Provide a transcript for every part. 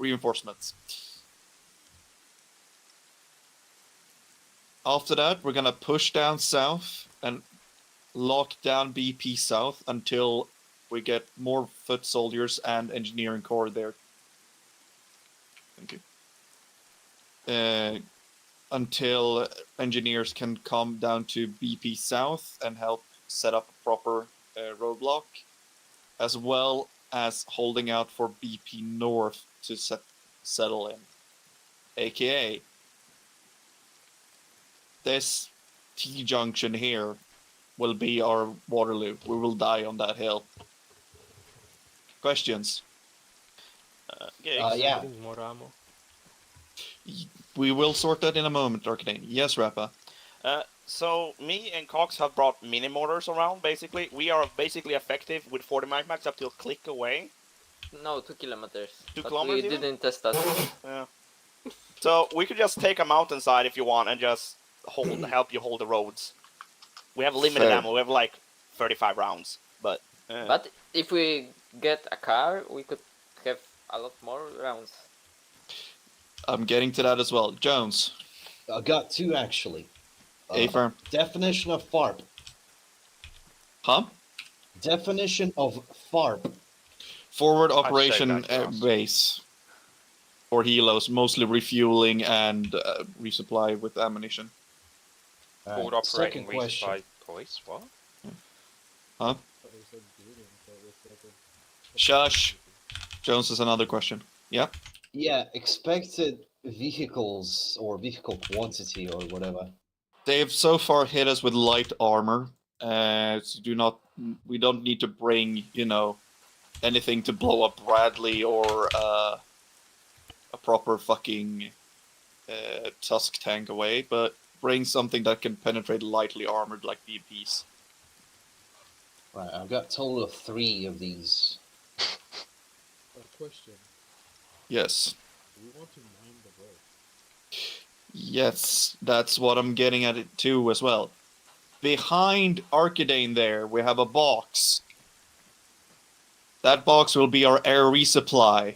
reinforcements. After that, we're gonna push down south and lock down BP south until we get more foot soldiers and engineering corps there. Thank you. Until engineers can come down to BP south and help set up a proper roadblock, as well as holding out for BP north to settle in. AKA, this T-junction here will be our Waterloo. We will die on that hill. Questions? Yeah. More ammo. We will sort that in a moment, Arcane. Yes, Rappa. So me and Cox have brought mini mortars around. Basically, we are basically effective with 40 max up to a click away. No, 2 kilometers. 2 but kilometers we even? didn't test that. Yeah. So we could just take a mountainside if you want and just help you hold the roads. We have limited Fair. ammo. We have like 35 rounds, but. But if we get a car, we could have a lot more rounds. I'm getting to that as well. Jones. I got 2 actually. A-firm. Definition of FARP. Huh? Definition of FARP. Forward I'd say operation that counts. base. For helos, mostly refueling and resupply with ammunition. Forward Alright, operating second question. resupply poise. What? Huh? Shush. Jones has another question. Yeah? Yeah, expected vehicles or vehicle quantity or whatever. They've so far hit us with light armor. So we don't need to bring, anything to blow up Bradley or a proper fucking Tusk tank away, but bring something that can penetrate lightly armored like BPs. Right, I've got a total of 3 of these. Question. Yes. We want to mine the road. Yes, that's what I'm getting at it too as well. Behind Arcadane there, we have a box. That box will be our air resupply.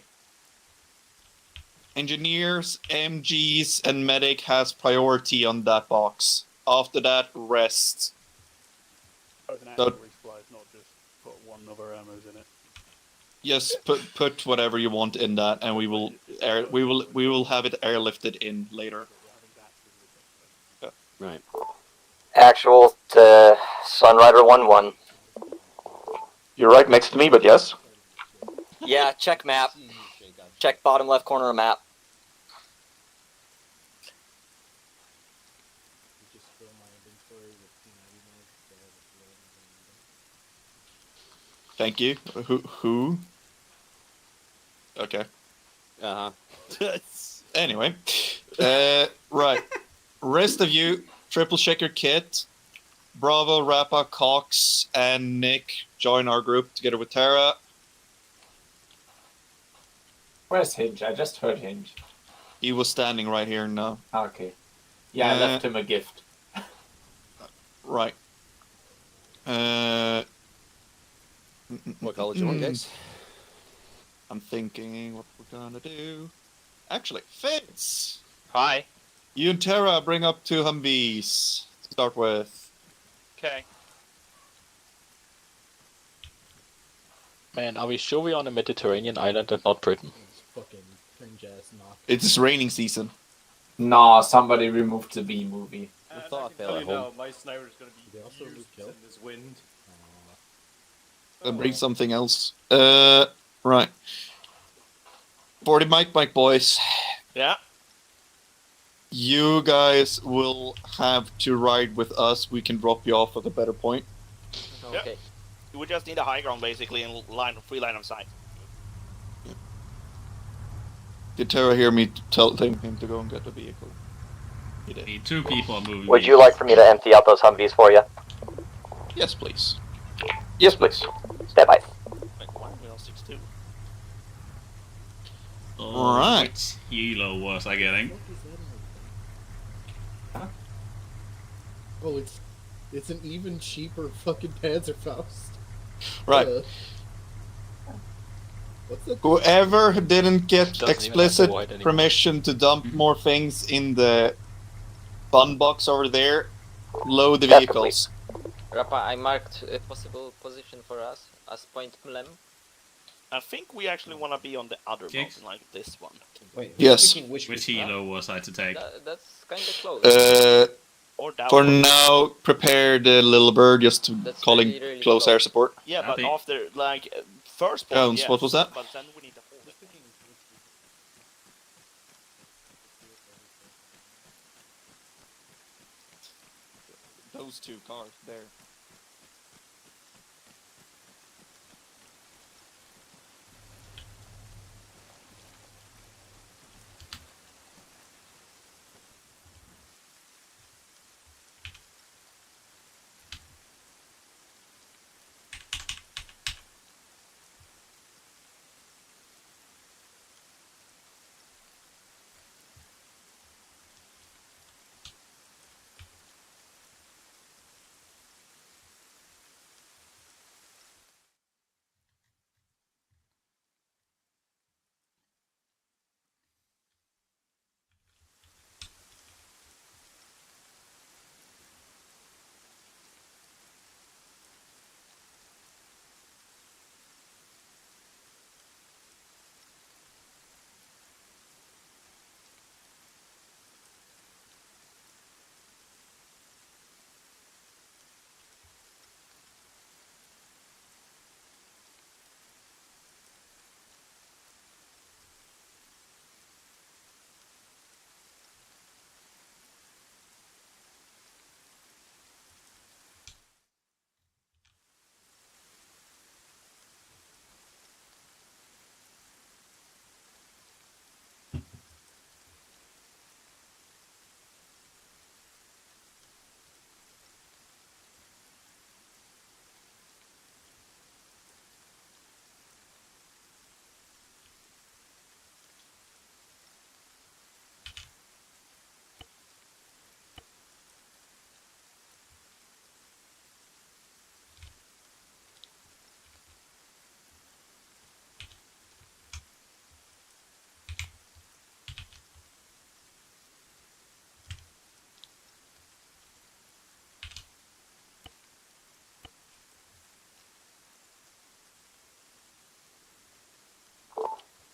Engineers, MGs, and medic has priority on that box. After that, rest. Oh, it's an So- actual resupply, it's not just put one other ammos in it. Yes, put whatever you want in that, and we will have it airlifted in later. Right. Actual to Sunrider 1-1. You're right next to me, but yes. Yeah, check map. Check bottom left corner of map. Just fill my inventory with P90 Thank you. Who? Okay. Anyway, right. Rest of you, triple check your kit. Bravo, Rappa, Cox, and Nick join our group together with Tara. Where's Hinge? I just heard Hinge. He was standing right here now. Okay. Yeah, I left him a gift. Right. What color do you want, guys? I'm thinking what we're gonna do. Actually, Fitz! Hi. You and Tara bring up 2 Humvees to start with. Okay. Man, are we sure we're on a Mediterranean island and not Britain? fucking cringe ass knock. It's raining season. Nah, somebody removed the B movie. I thought I fell Tell at you home. now, my sniper is going to be They also used lose kill? in this wind. Bring something else. Right. 40 Mike boys. Yeah. You guys will have to ride with us. We can drop you off at a better point. Okay. We just need a high ground basically and free line of sight. Did Tara hear me tell him to go and get the vehicle? He did. Need 2 people are moving. Would you like for me to empty out those Humvees for you? Yes, please. Yes, please. Step by. Like, why are we on 6-2? Oh, Right. which helo was I getting? Oh, it's an even cheaper fucking Panzerfaust. Right. What's the Whoever didn't get Doesn't even have to explicit avoid anymore. permission to dump more things in the fun box over there, load the That's vehicles. Rappa, I marked a possible position for us as Point Mlem. I think we actually want to be on the other Kicks? mountain, like this one. Wait, who's Yes. picking which Which people? helo was I to take? That's kind of close. Or that For one. now, prepare the little bird just to That's calling really, really close close. air support. Yeah, but Happy. after, like, first point, Jones, yes, what was that? But then we need the whole Who's picking which vehicle? Those two cars there.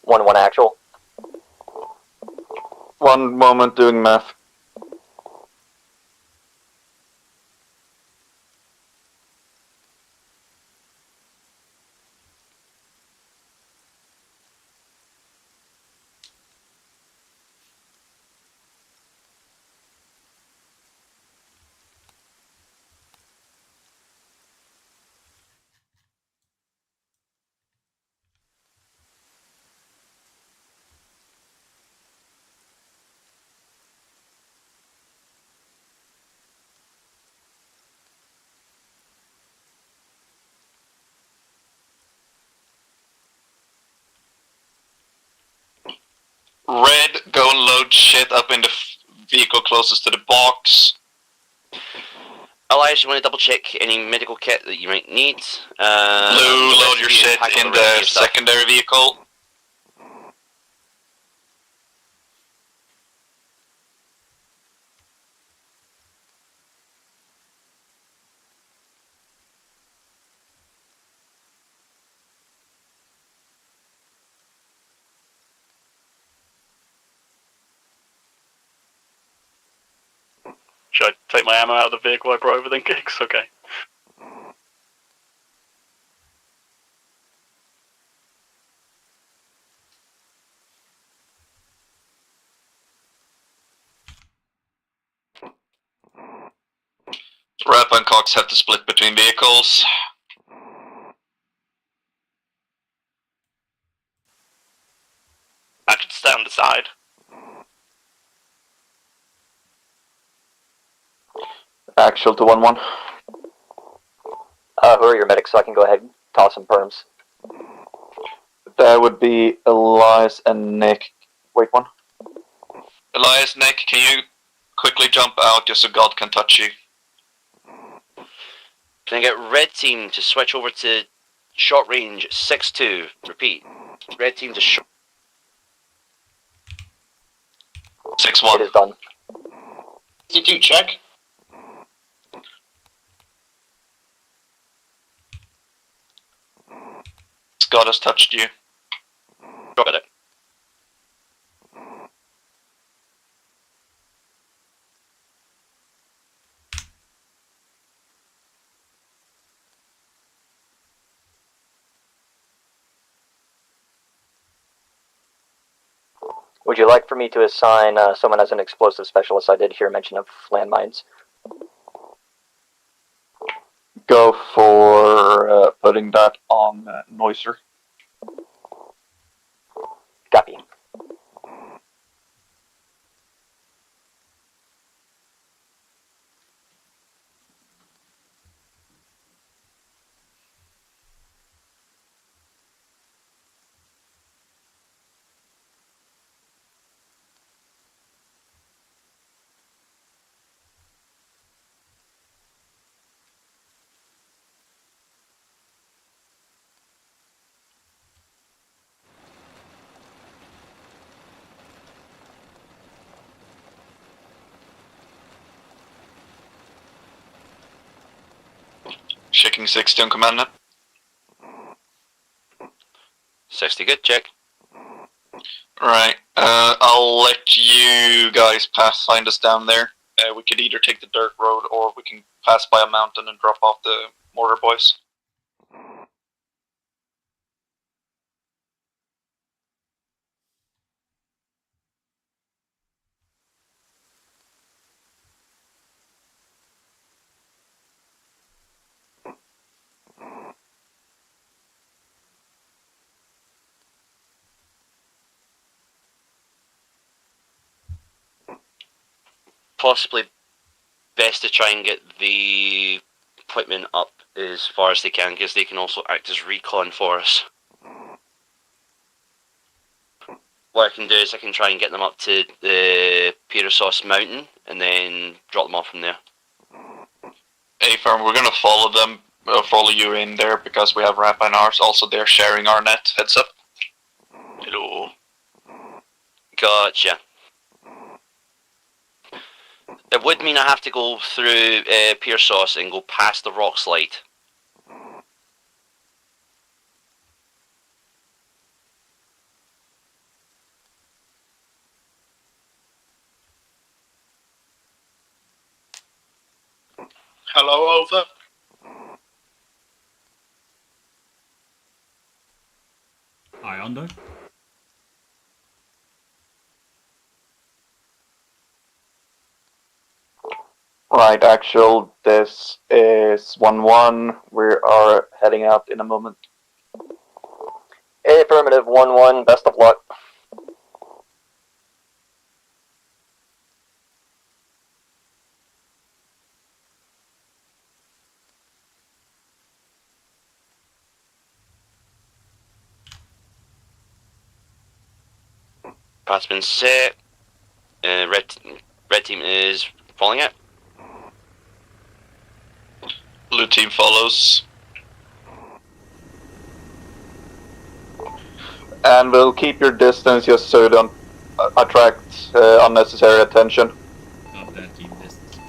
One actual. One moment doing math. Red, go and load shit up in the vehicle closest to the box. Elias, you want to double check any medical kit that you might need? Blue, load your shit in the secondary vehicle. Should I take my ammo out of the vehicle I brought over then, Kicks? Okay. Rap and Cox have to split between vehicles. I could stay on the side. Actual to 1-1. Who are your medics so I can go ahead and toss some perms? That would be Elias and Nick. Wait one. Elias, Nick, can you quickly jump out just so God can touch you? Can I get red team to switch over to short range 6-2? Repeat. Red team just shot. 6-1. It is done. 62 check. Scott has touched you. Got it. Would you like for me to assign someone as an explosive specialist? I did hear mention of landmines. Go for putting that on Noiser. Copy. Checking 60 on command now. 60 good, check. Right, I'll let you guys find us down there. We could either take the dirt road or we can pass by a mountain and drop off the mortar boys. Possibly best to try and get the equipment up as far as they can, because they can also act as recon for us. What I can do is I can try and get them up to the Petersos Mountain and then drop them off from there. Hey firm, we're gonna follow them, follow you in there because we have Rappa and ours. Also they're sharing our net. Heads up. Hello. Gotcha. It would mean I have to go through Pearsos and go past the rock slide. Hello, over. Hi, Ondo. Right, actual, this is 1-1. We are heading out in a moment. Affirmative, 1-1, best of luck. Path's been set. Red team is falling out. Blue team follows. And we'll keep your distance just so you don't attract unnecessary attention. Not that team distance.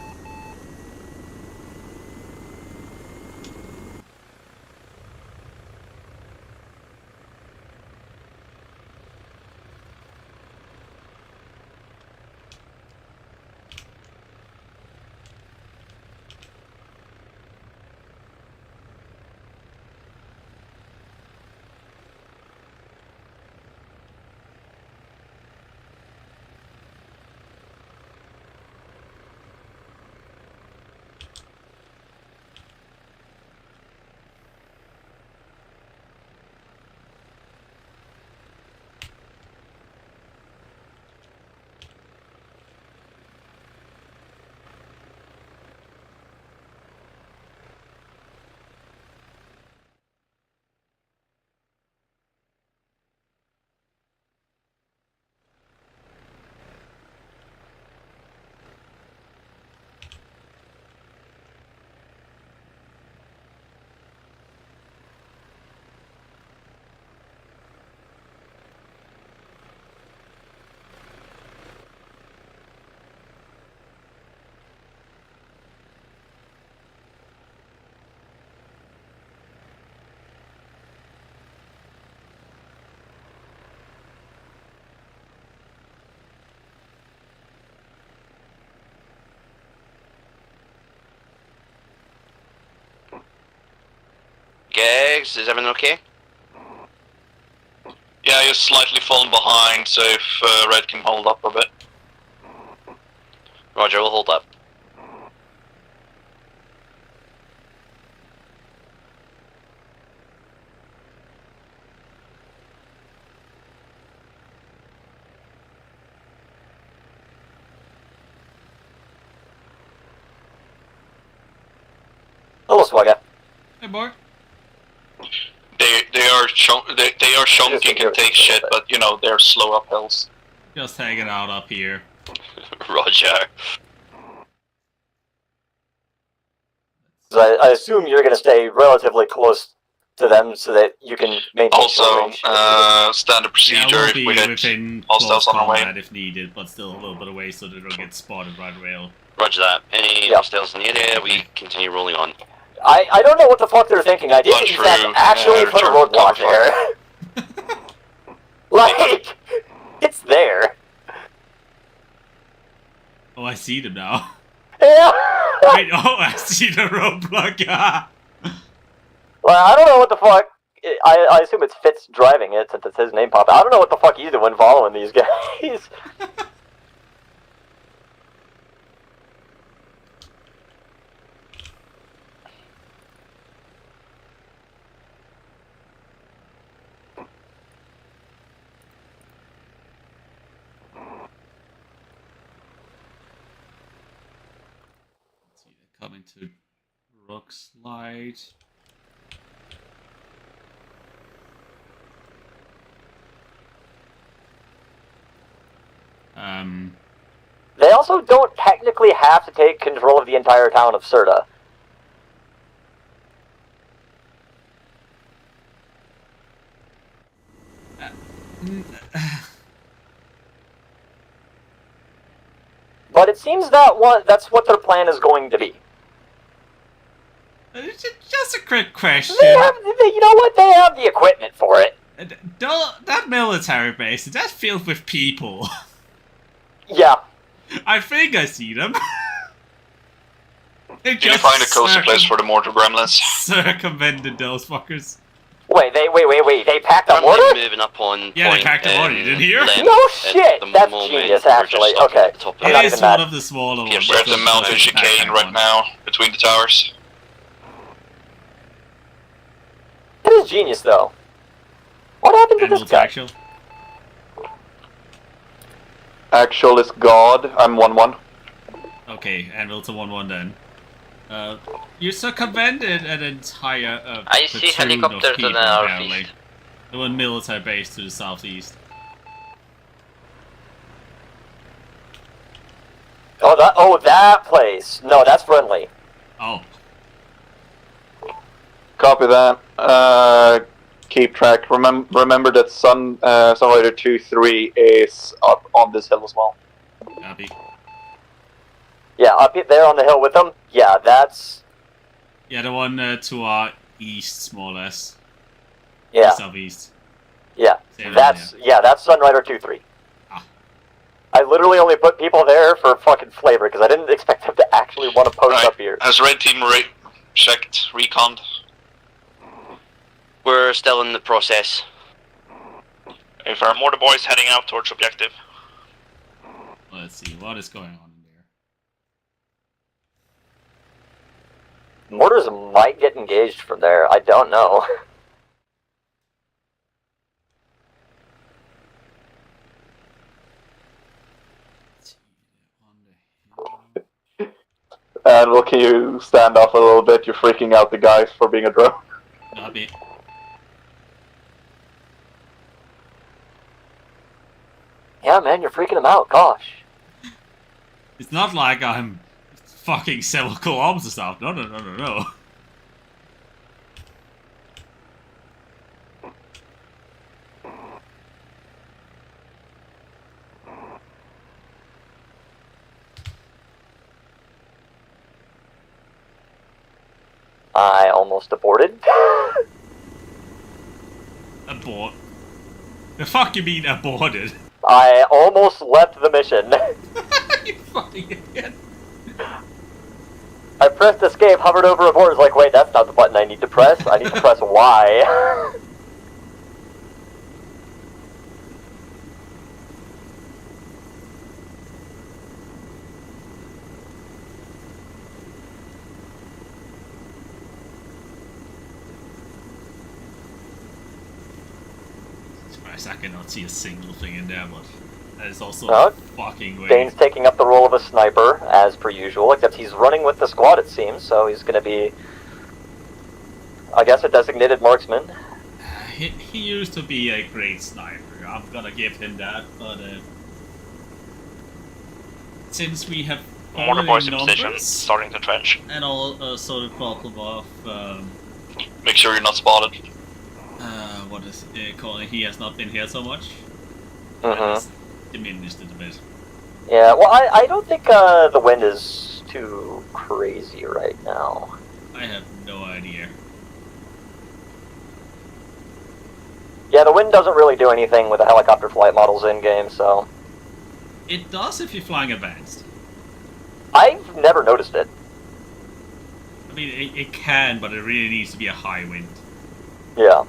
Kegs? Is everyone okay? Yeah, you're slightly falling behind, so if Red can hold up a bit. Roger, we'll hold up. Hello, Swagger. Hey, boy. They are chunking and take shit, but you know they're slow up hills. Just hanging out up here. Roger. So I assume you're going to stay relatively close to them so that you can maintain Also, range. standard procedure Yeah, if we'll we be hit within hostiles close on our way. combat if needed, but still a little bit away so they don't get spotted right away. Roger that. Any hostiles in the area, we continue rolling on. I don't know what the fuck they're thinking. I didn't in fact actually put a roadblock there. Like, it's there. Oh, I see them now. Yeah. Wait, oh, I see the roadblock. Well, I don't know what the fuck. I assume it's Fitz driving it since it's his name pop. I don't know what the fuck he's doing following these guys. Coming to Rock Slide. They also don't technically have to take control of the entire town of Serta. But it seems that's what their plan is going to be. Just a quick question. You know what? They have the equipment for it. That military base, that's filled with people. Yeah. I think I see them. Can you find a coastal place for the mortar gremlins? Circumvented those fuckers. Wait, they packed a mortar? Moving up on yeah, they packed a mortar, you didn't hear? No shit! That's genius, actually. Okay. It is one of the smaller ones. We're at the mountain chicane right now, between the towers. It is genius, though. What happened to this guy? Actual. Actual is God. I'm 1-1. Okay, Anvil to 1-1 then. You circumvented an entire I see platoon helicopters of to people, the apparently. northeast. There was a military base to the southeast. Oh, that place. No, that's friendly. Oh. Copy that. Keep track. Remember that Sunrider 2-3 is up on this hill as well. Copy. Yeah, up there on the hill with them. Yeah, that's... Yeah, the one to our east, more or less. Yeah. Southeast. Yeah, Same that's Sunrider 2-3. Ah. I literally only put people there for fucking flavor because I didn't expect them to actually want to post up here. Has Red Team checked, reconned? We're still in the process. If our mortar boys heading out towards objective. Let's see, what is going on in there? Mortars might get engaged from there. I don't know. And well, can you stand off a little bit? You're freaking out the guys for being a drone. Copy. Yeah, man, you're freaking them out. Gosh. It's not like I'm fucking several kilometers or stuff. No. I almost aborted. Abort. The fuck you mean aborted? I almost left the mission. You fucking idiot. I I pressed escape, hovered over a board, was like, wait, that's not the button I need to press. I need to press Y. I cannot see a single thing in there, but that is also Oh, fucking weird. Dane's taking up the role of a sniper, as per usual, except he's running with the squad, it seems, so he's gonna be, I guess, a designated marksman. He used to be a great sniper, I'm gonna give him that, but since we have Mortar boys in numbers, position, starting to trench. and also the problem of Make sure you're not spotted. what is it called? He has not been here so much. Mm-hmm. That has diminished it a bit. Yeah, well, I don't think the wind is too crazy right now. I have no idea. Yeah, the wind doesn't really do anything with the helicopter flight models in-game, so... It does if you're flying advanced. I've never noticed it. I mean, it can, but it really needs to be a high wind. Yeah.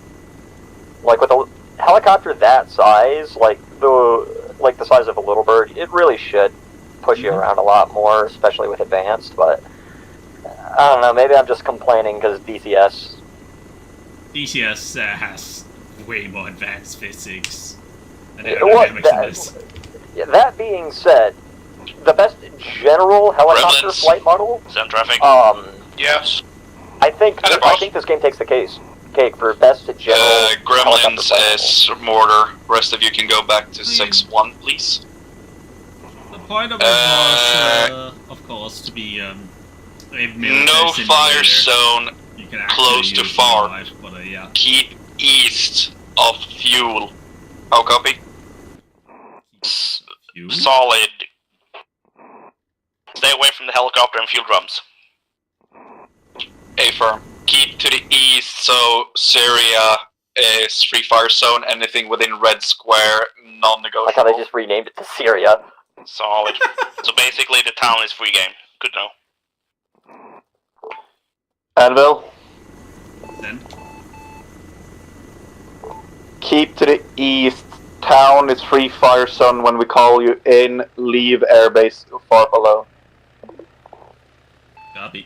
Like, with a helicopter that size, like the size of a Little Bird, it really should push you around a lot more, especially with advanced, but... I don't know, maybe I'm just complaining because DCS. DCS has way more advanced physics and Yeah, aerodynamics than this. That being said, the best general helicopter Gremlins. flight model... Sound traffic. Yes. I think this game takes the cake for best general helicopter Gremlins flight is mortar. Rest of you can go back to 6-1, please. The point of it was, of course, to be a military No fire simulator. zone You can actually close to use far. life, but yeah. Keep east of fuel. How copy? You? Solid. Stay away from the helicopter and fuel drums. A firm. Keep to the east, so Syria is free fire zone. Anything within red square, non-negotiable. Like how they just renamed it to Syria. Solid. So basically the town is free game. Good to know. Anvil, Then keep to the east. Town is free fire zone when we call you in. Leave airbase far below. copy.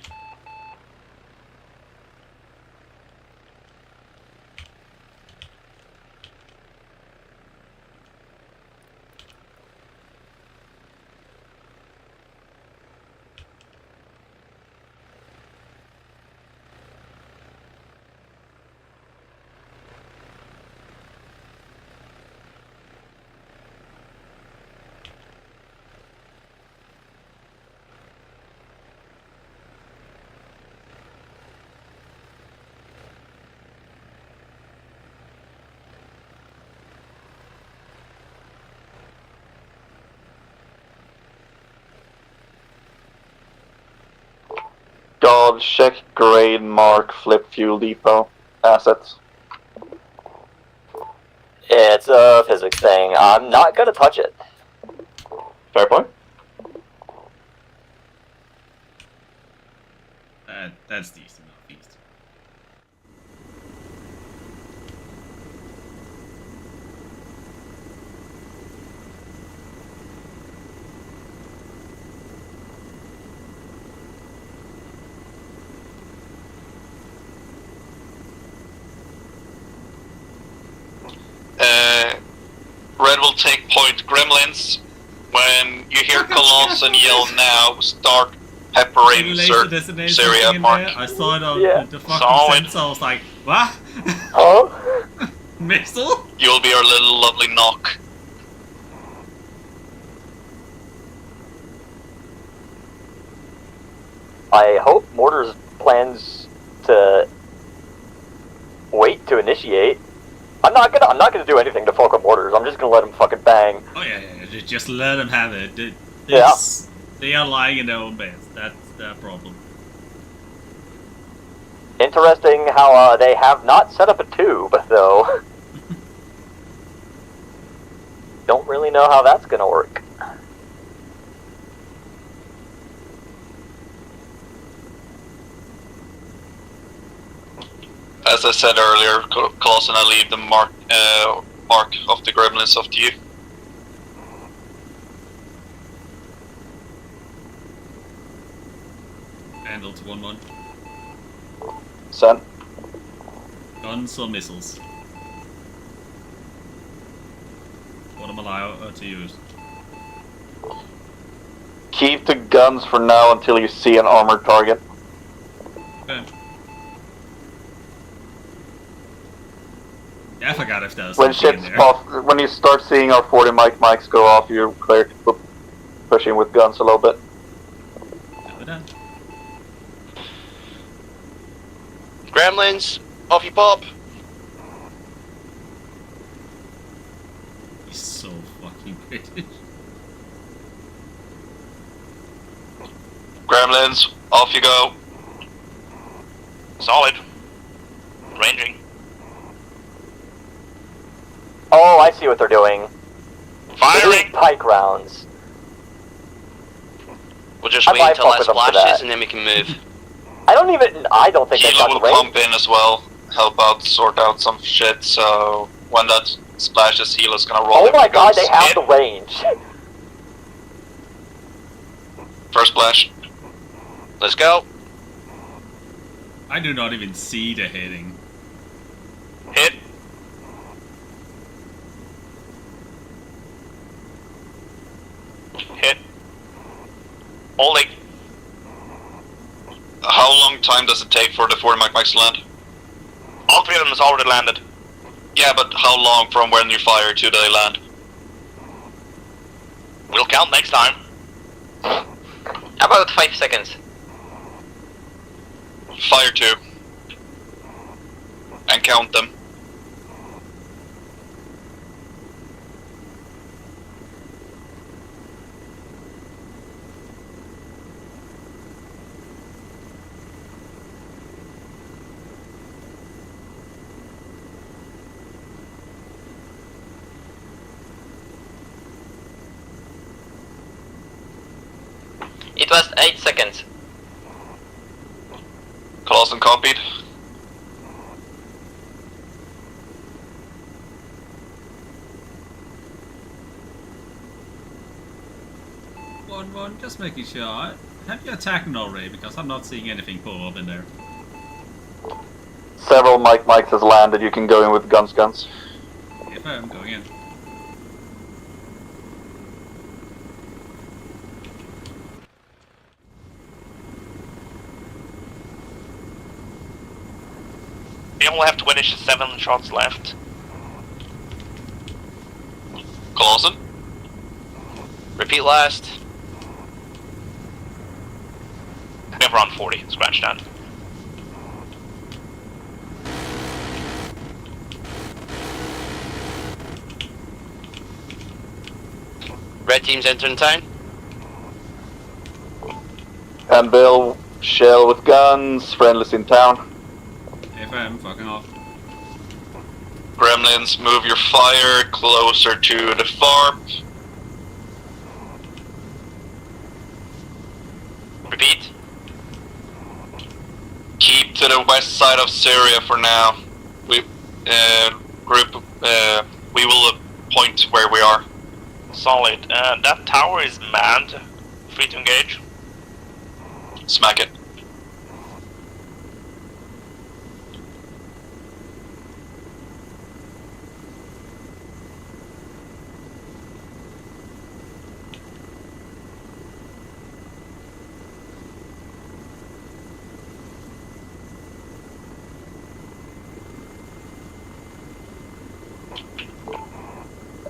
Dodge, check grade, mark, flip fuel depot. Assets. It's a physics thing. I'm not gonna touch it. Fair point. That's decent enough, east. Red will take point. Gremlins, when you hear Coloss yell now, start peppering Laser destination Syria thing in mark. there, I saw it on Yeah. the fucking Solid. sensor, I was like, what? Oh? Missile? You'll be our little lovely knock. I hope Mortar's plans to wait to initiate. I'm not gonna do anything to fuck with Mortars. I'm just gonna let him fucking bang. Oh yeah, just let them have it. Yeah. They are lying in their own beds. That's their problem. Interesting how they have not set up a tube, though. Don't really know how that's gonna work. As I said earlier, Clausen, I leave the mark of the gremlins up to you. Handle to 1-1. Send. Guns or missiles? What am I allowed to use? Keep the guns for now until you see an armored target. Okay. Yeah, I forgot if there's When something in shit's there. off, when you start seeing our 40 mics go off, you're clear to push in with guns a little bit. Copy that. Gremlins, off you pop. He's so fucking British. Gremlins, off you go. Solid. Ranging. Oh, I see what they're doing. Firing! Pike rounds. We'll just I wait might until fuck that with them for splashes that. and then we can move. I don't think they Hilo got will the range. pump in as well, help out, sort out some shit, so when that splashes, Hilo's gonna roll Oh in my with god, guns. they have the range. First splash. Let's go. I do not even see the hitting. Hit. Hit. Holding. How long time does it take for the 40 mics to land? All three of them has already landed. Yeah, but how long from when you fire to they land? We'll count next time. About 5 seconds. Fire 2. And count them. It was 8 seconds. Clausen copied. One, just making sure. Have you attacked already? Because I'm not seeing anything pull up in there. Several mics has landed, you can go in with guns. If I'm going in. We only have 27 shots left. Clausen. Repeat last. We have around 40. Scratch that. Red team's entering town. And Bill, shell with guns, friendlies in town. FM, fucking off. Gremlins, move your fire closer to the FARP. Repeat. Keep to the west side of Syria for now. We we will point where we are. Solid. That tower is manned. Free to engage. Smack it.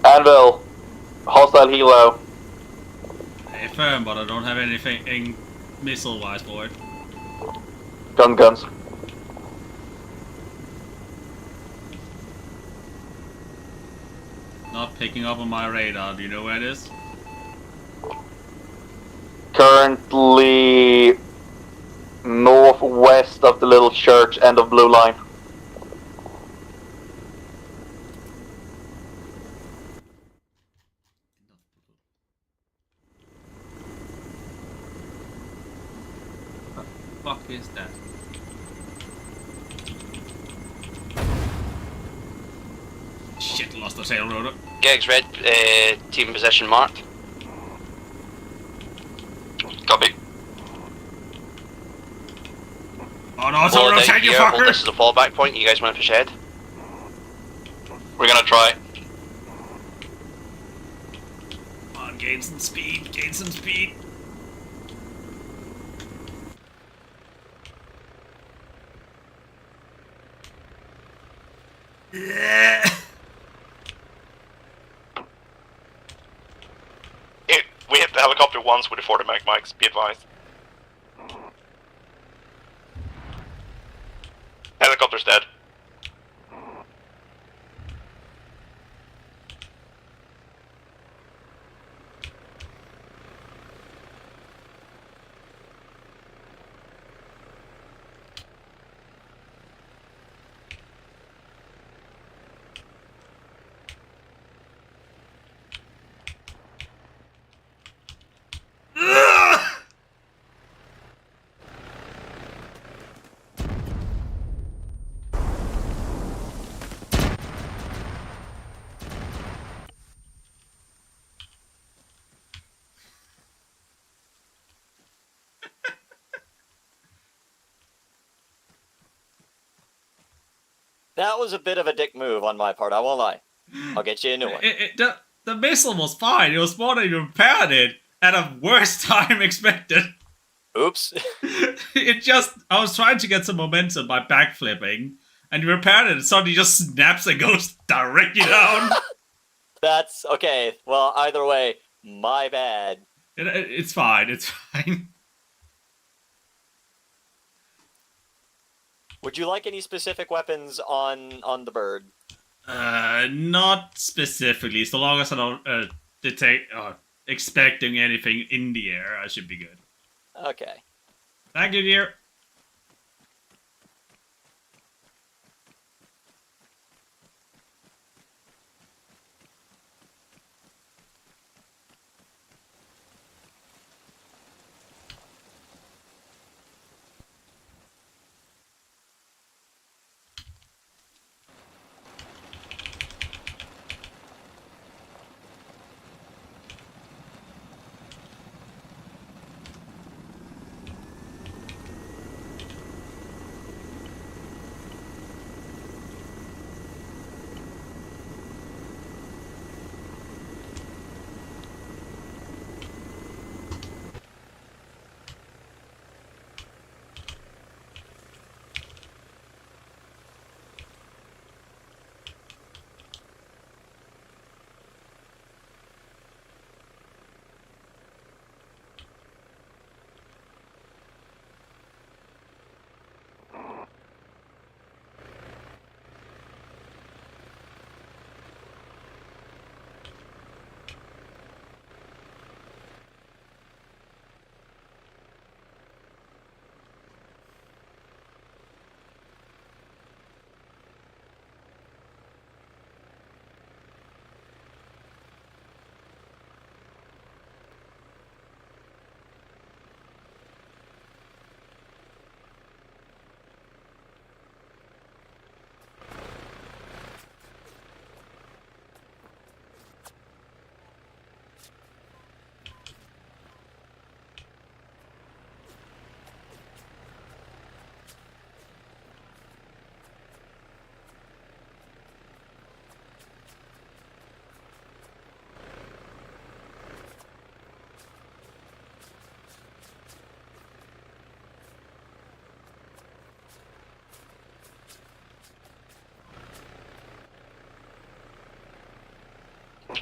Anvil, hostile helo. FM, but I don't have anything missile-wise for it. Guns. Not picking up on my radar. Do you know where it is? Currently northwest of the little church, end of blue line. What the fuck is that? Shit, lost the sail rotor. Gegs red, team position marked. Copy. Oh no, it's Hold over, out take you here, hold this fucker! as a fallback point. You guys want to push ahead? We're gonna try. Come on, gain some speed, gain some speed. Yeah. We hit the helicopter once with the 40 mag mics, be advised. Helicopter's dead. That was a bit of a dick move on my part, I won't lie. I'll get you a new one. The missile was fine. It was more than you repaired it at a worse time expected. Oops. I was trying to get some momentum by backflipping, and you repaired it, and suddenly just snaps and goes directly down. That's okay. Well, either way, my bad. It's fine. It's fine. Would you like any specific weapons on the bird? Not specifically. So long as I don't detect expecting anything in the air, I should be good. Okay. Thank you, dear.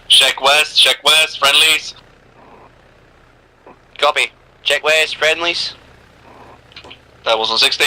Check west, friendlies. Copy. Check west, friendlies. That was on 60.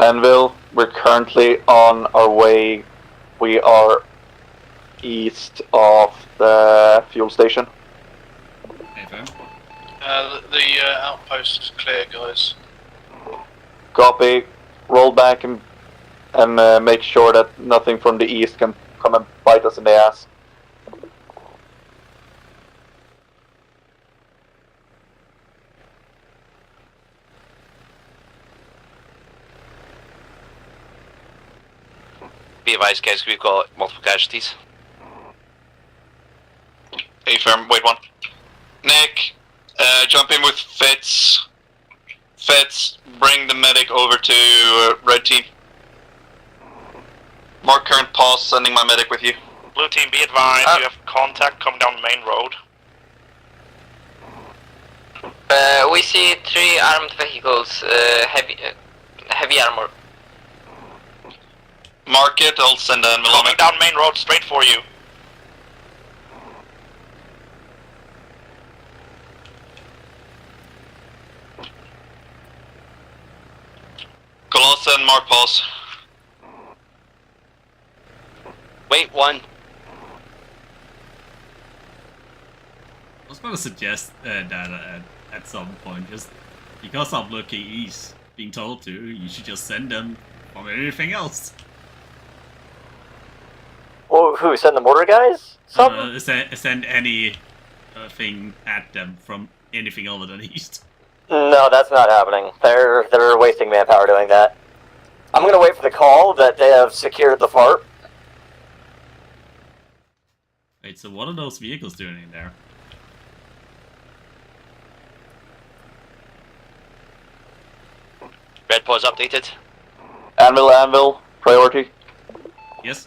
Anvil, we're currently on our way. We are east of the fuel station. The outpost is clear, guys. Copy. Roll back and make sure that nothing from the east can come and bite us in the ass. Be advised, guys, we've got multiple casualties. A firm, wait one. Nick, jump in with Fitz. Fitz, bring the medic over to red team. Mark current pause, sending my medic with you. Blue team, be advised, you have contact coming down the main road. We see 3 armed vehicles, heavy armor. Mark it, I'll send an Coming down main road, straight for you. Colossa and Mark pause. Wait, one. I was going to suggest that at some point, just because I'm looking east, being told to, you should just send them from anything else. Well, who, send the mortar guys? Send any thing at them from anything other than east. No, that's not happening. They're wasting manpower doing that. I'm gonna wait for the call that they have secured the fart. Wait, so what are those vehicles doing in there? Red pause updated. Anvil, priority. Yes.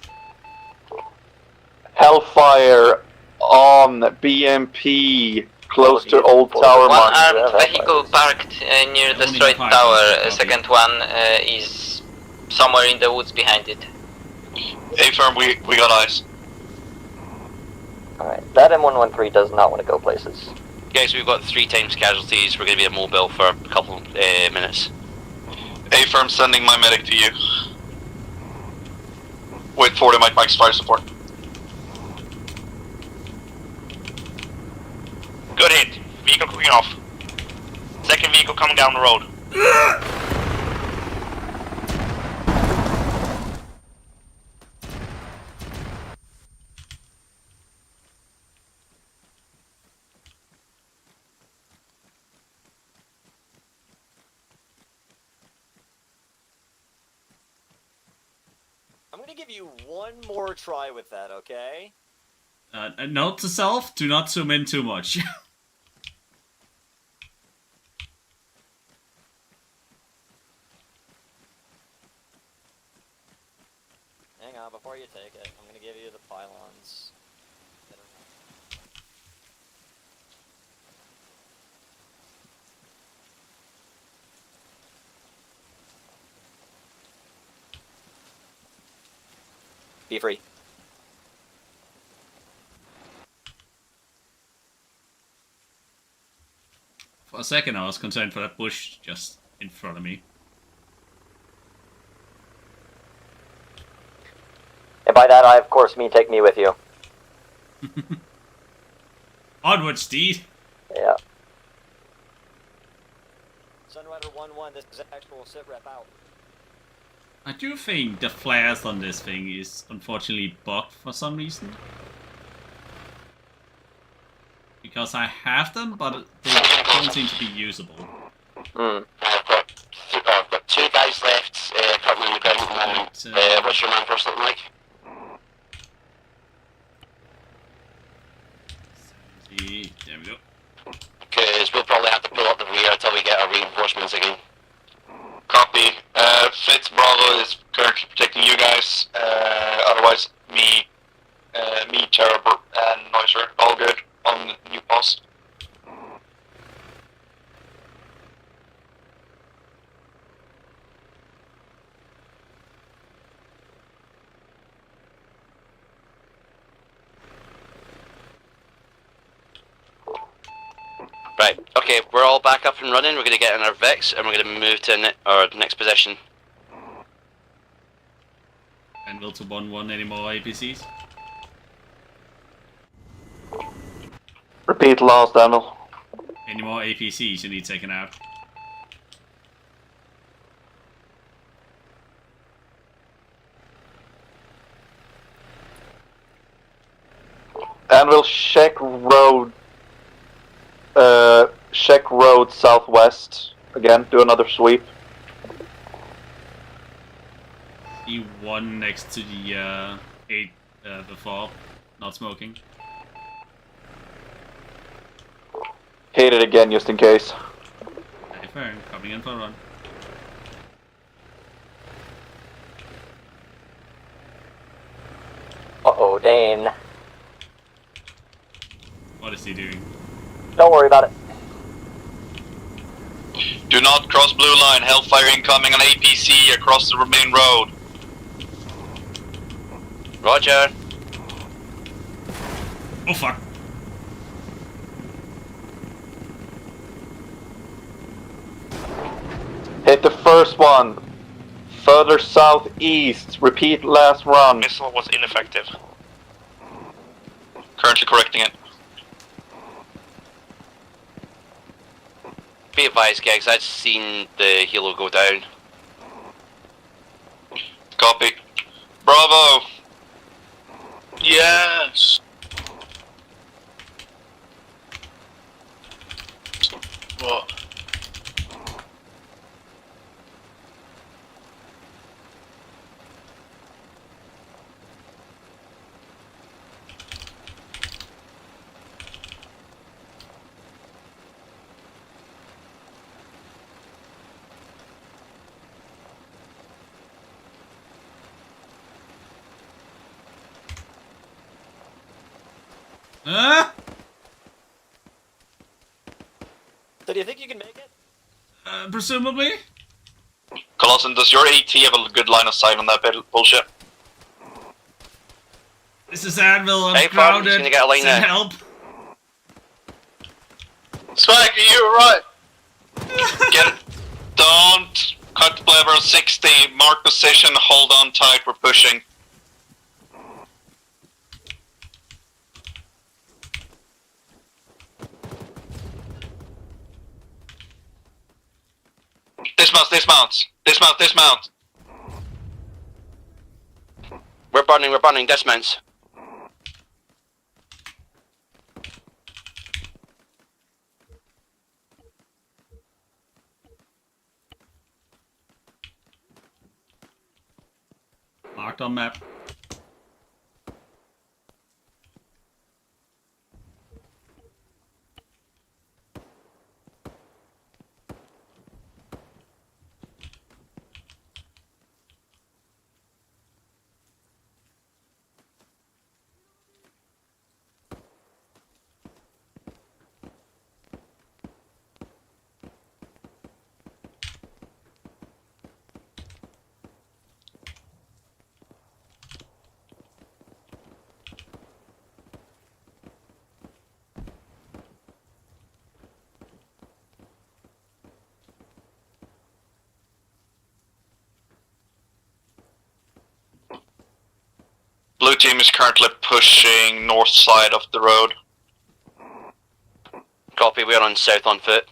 Hellfire on BMP, close to Old Tower. One armed vehicle parked near the straight tower. Second one is somewhere in the woods behind it. A firm, we got eyes. Alright, that M113 does not want to go places. Guys, we've got 3 times casualties. We're going to be at mobile for a couple minutes. A firm, sending my medic to you. With 40 Mike's fire support. Good hit. Vehicle cooking off. Second vehicle coming down the road. I'm gonna give you one more try with that, okay? A note to self, do not zoom in too much. Hang on, before you take it, I'm gonna give you the pylons. Be free. For a second I was concerned for that bush just in front of me. And by that I of course mean take me with you. Onward, Steed! Yeah. Sunrider 1-1, this is actual sit rep out. I do think the flares on this thing is unfortunately bugged for some reason. Because I have them, but they don't seem to be usable. I've got 2 guys left, currently on the ground at the moment. What's your man first looking like? There we go. Because we'll probably have to pull up the rear until we get our reinforcements again. Copy. Fitz Bravo is currently protecting you guys. Otherwise, me, Terrible, and Noiser, all good on the new boss. Right, okay, we're all back up and running. We're going to get in our Vex and we're going to move to our next position. Anvil to 1-1, any more APCs? Repeat last, Daniel. Any more APCs you need taken out? Anvil, check road. Check road southwest. Again, do another sweep. E1 next to the 8 before, not smoking. Hit it again, just in case. Okay, fair. Coming in for a run. Uh-oh, Dane. What is he doing? Don't worry about it. Do not cross blue line. Hellfire incoming on APC across the main road. Roger. Oh fuck. Hit the first one. Further southeast. Repeat last run. Missile was ineffective. Currently correcting it. Be advised, Gegs, I'd seen the helo go down. Copy. Bravo. Yes. What? So do you think you can make it? Presumably? Colossus, does your AT have a good line of sight on that bullshit? This is Anvil, I'm Hey, Farm, crowded. just gonna get a line Send now. help. Swag, you're right. Get it. Don't cut the lever 60. Mark position. Hold on tight. We're pushing. Dismount. Dismount. Dismount. Dismount. We're burning, dismounts. Marked on map. Blue team is currently pushing north side of the road. Copy, we're on south on foot.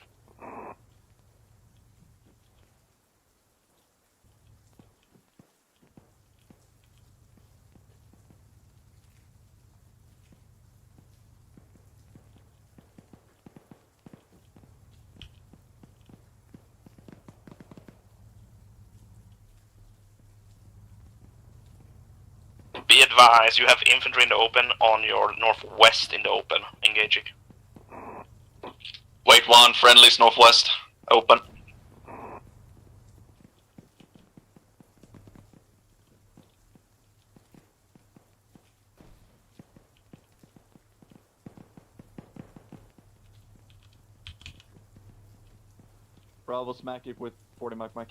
Be advised, you have infantry in the open on your northwest in the open, engaging. Wait one, friendlies northwest. Open. Bravo smack it with 40 Mike Mike.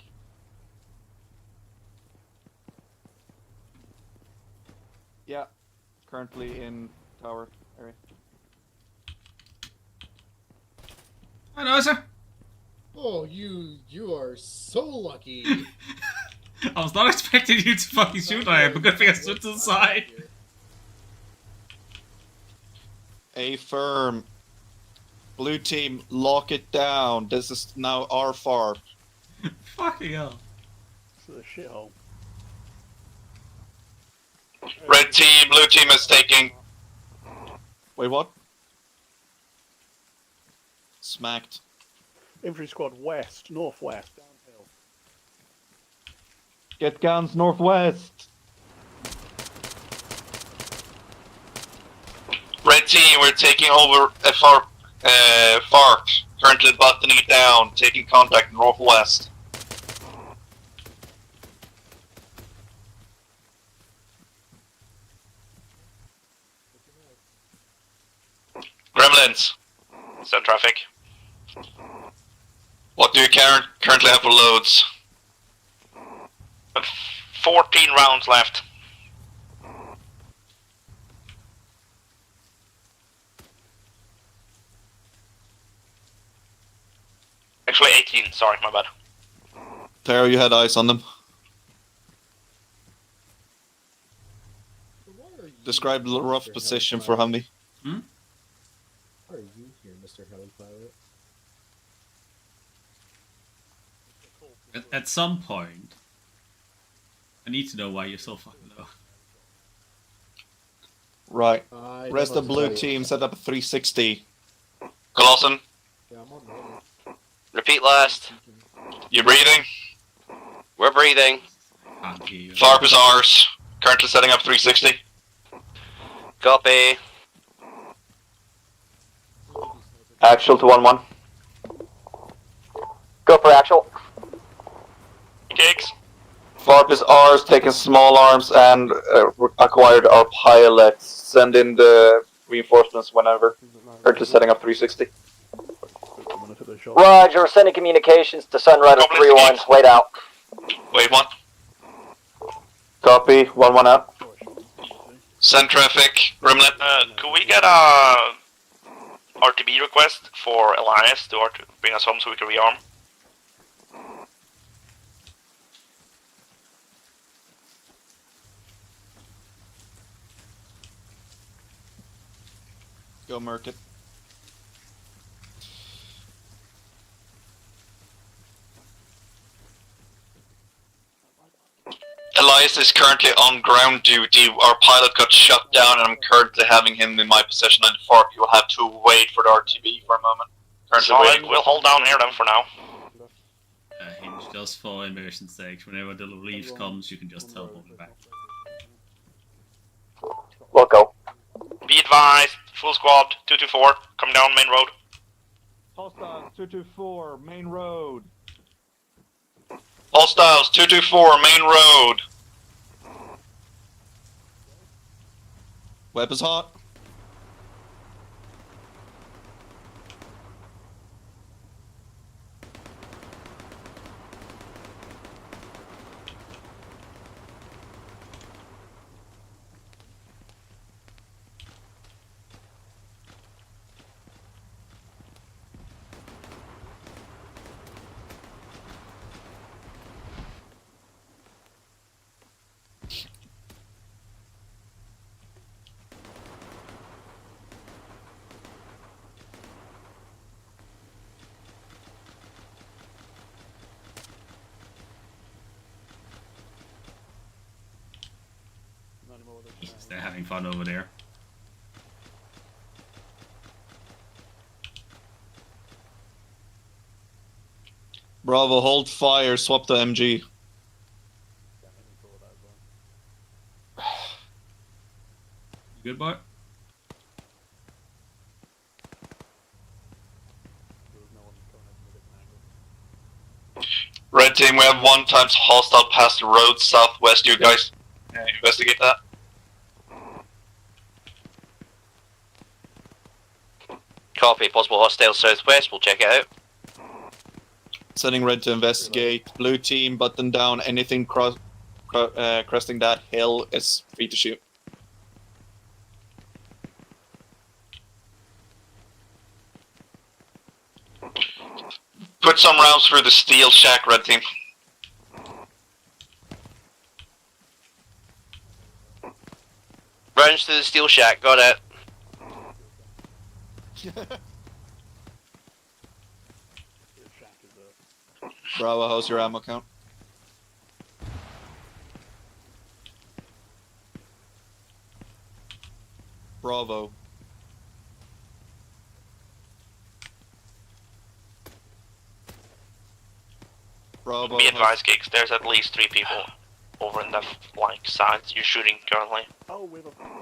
Yeah, currently in tower area. I know, sir. Oh, you are so lucky. I was not expecting you to fucking shoot on him, but good thing I stood to the side. A firm. Blue team, lock it down. This is now our farm. Fucking hell. It's a shithole. Red team, blue team is taking. Wait, what? Smacked. Infantry squad west, northwest, downhill. Get guns northwest. Red team, we're taking over FARC. Currently buttoning it down, taking contact northwest. Gremlins. Send traffic. What do you currently have for loads? 14 rounds left. Actually 18, sorry, my bad. Taro, you had eyes on them. Describe the rough position for Humvee. How are you here, Mr. Heli Pilot? At some point, I need to know why you're so fucking low. Right. Rest of blue team set up a 360. Colossum, Yeah, I'm on ready. Repeat last. you breathing? We're breathing. Can't hear you. Farp is ours. Currently setting up 360. Copy. Actual to 1-1. Go for actual. Kicks. Farp is ours, taking small arms and acquired our pilots. Send in the reinforcements whenever. Currently setting up 360. Roger, sending communications to Sunrider 3-1. Wait out. Wait, what? Copy, 1-1 out. Send traffic. Remnant. Could we get a RTB request for Elias to bring us home so we can rearm? Go merc it. Elias is currently on ground duty. Our pilot got shut down and I'm currently having him in my possession and Farp. You'll have to wait for the RTB for a moment. Currently Solid, waiting. we'll hold down here then for now. Hinge, just for immersion sakes, whenever the relief comes, you can just teleport it back. We'll go. Be advised, full squad, 224, come down main road. Hostiles 224, main road. Hostiles 224, main road. Web is hot. Jesus, they're having fun over there. Bravo, hold fire, swap to MG. You good, boy? Red team, we have 1 times hostile past the road southwest. You guys investigate that. Copy. Possible hostile southwest. We'll check it out. Sending red to investigate. Blue team, button down. Anything cresting that hill is free to shoot. Put some rounds through the steel shack, red team. Burns to the steel shack, got it. Bravo, how's your ammo count? Bravo. Bravo. Be advised, Gigs, there's at least 3 people over in the sides you're shooting currently. Oh, we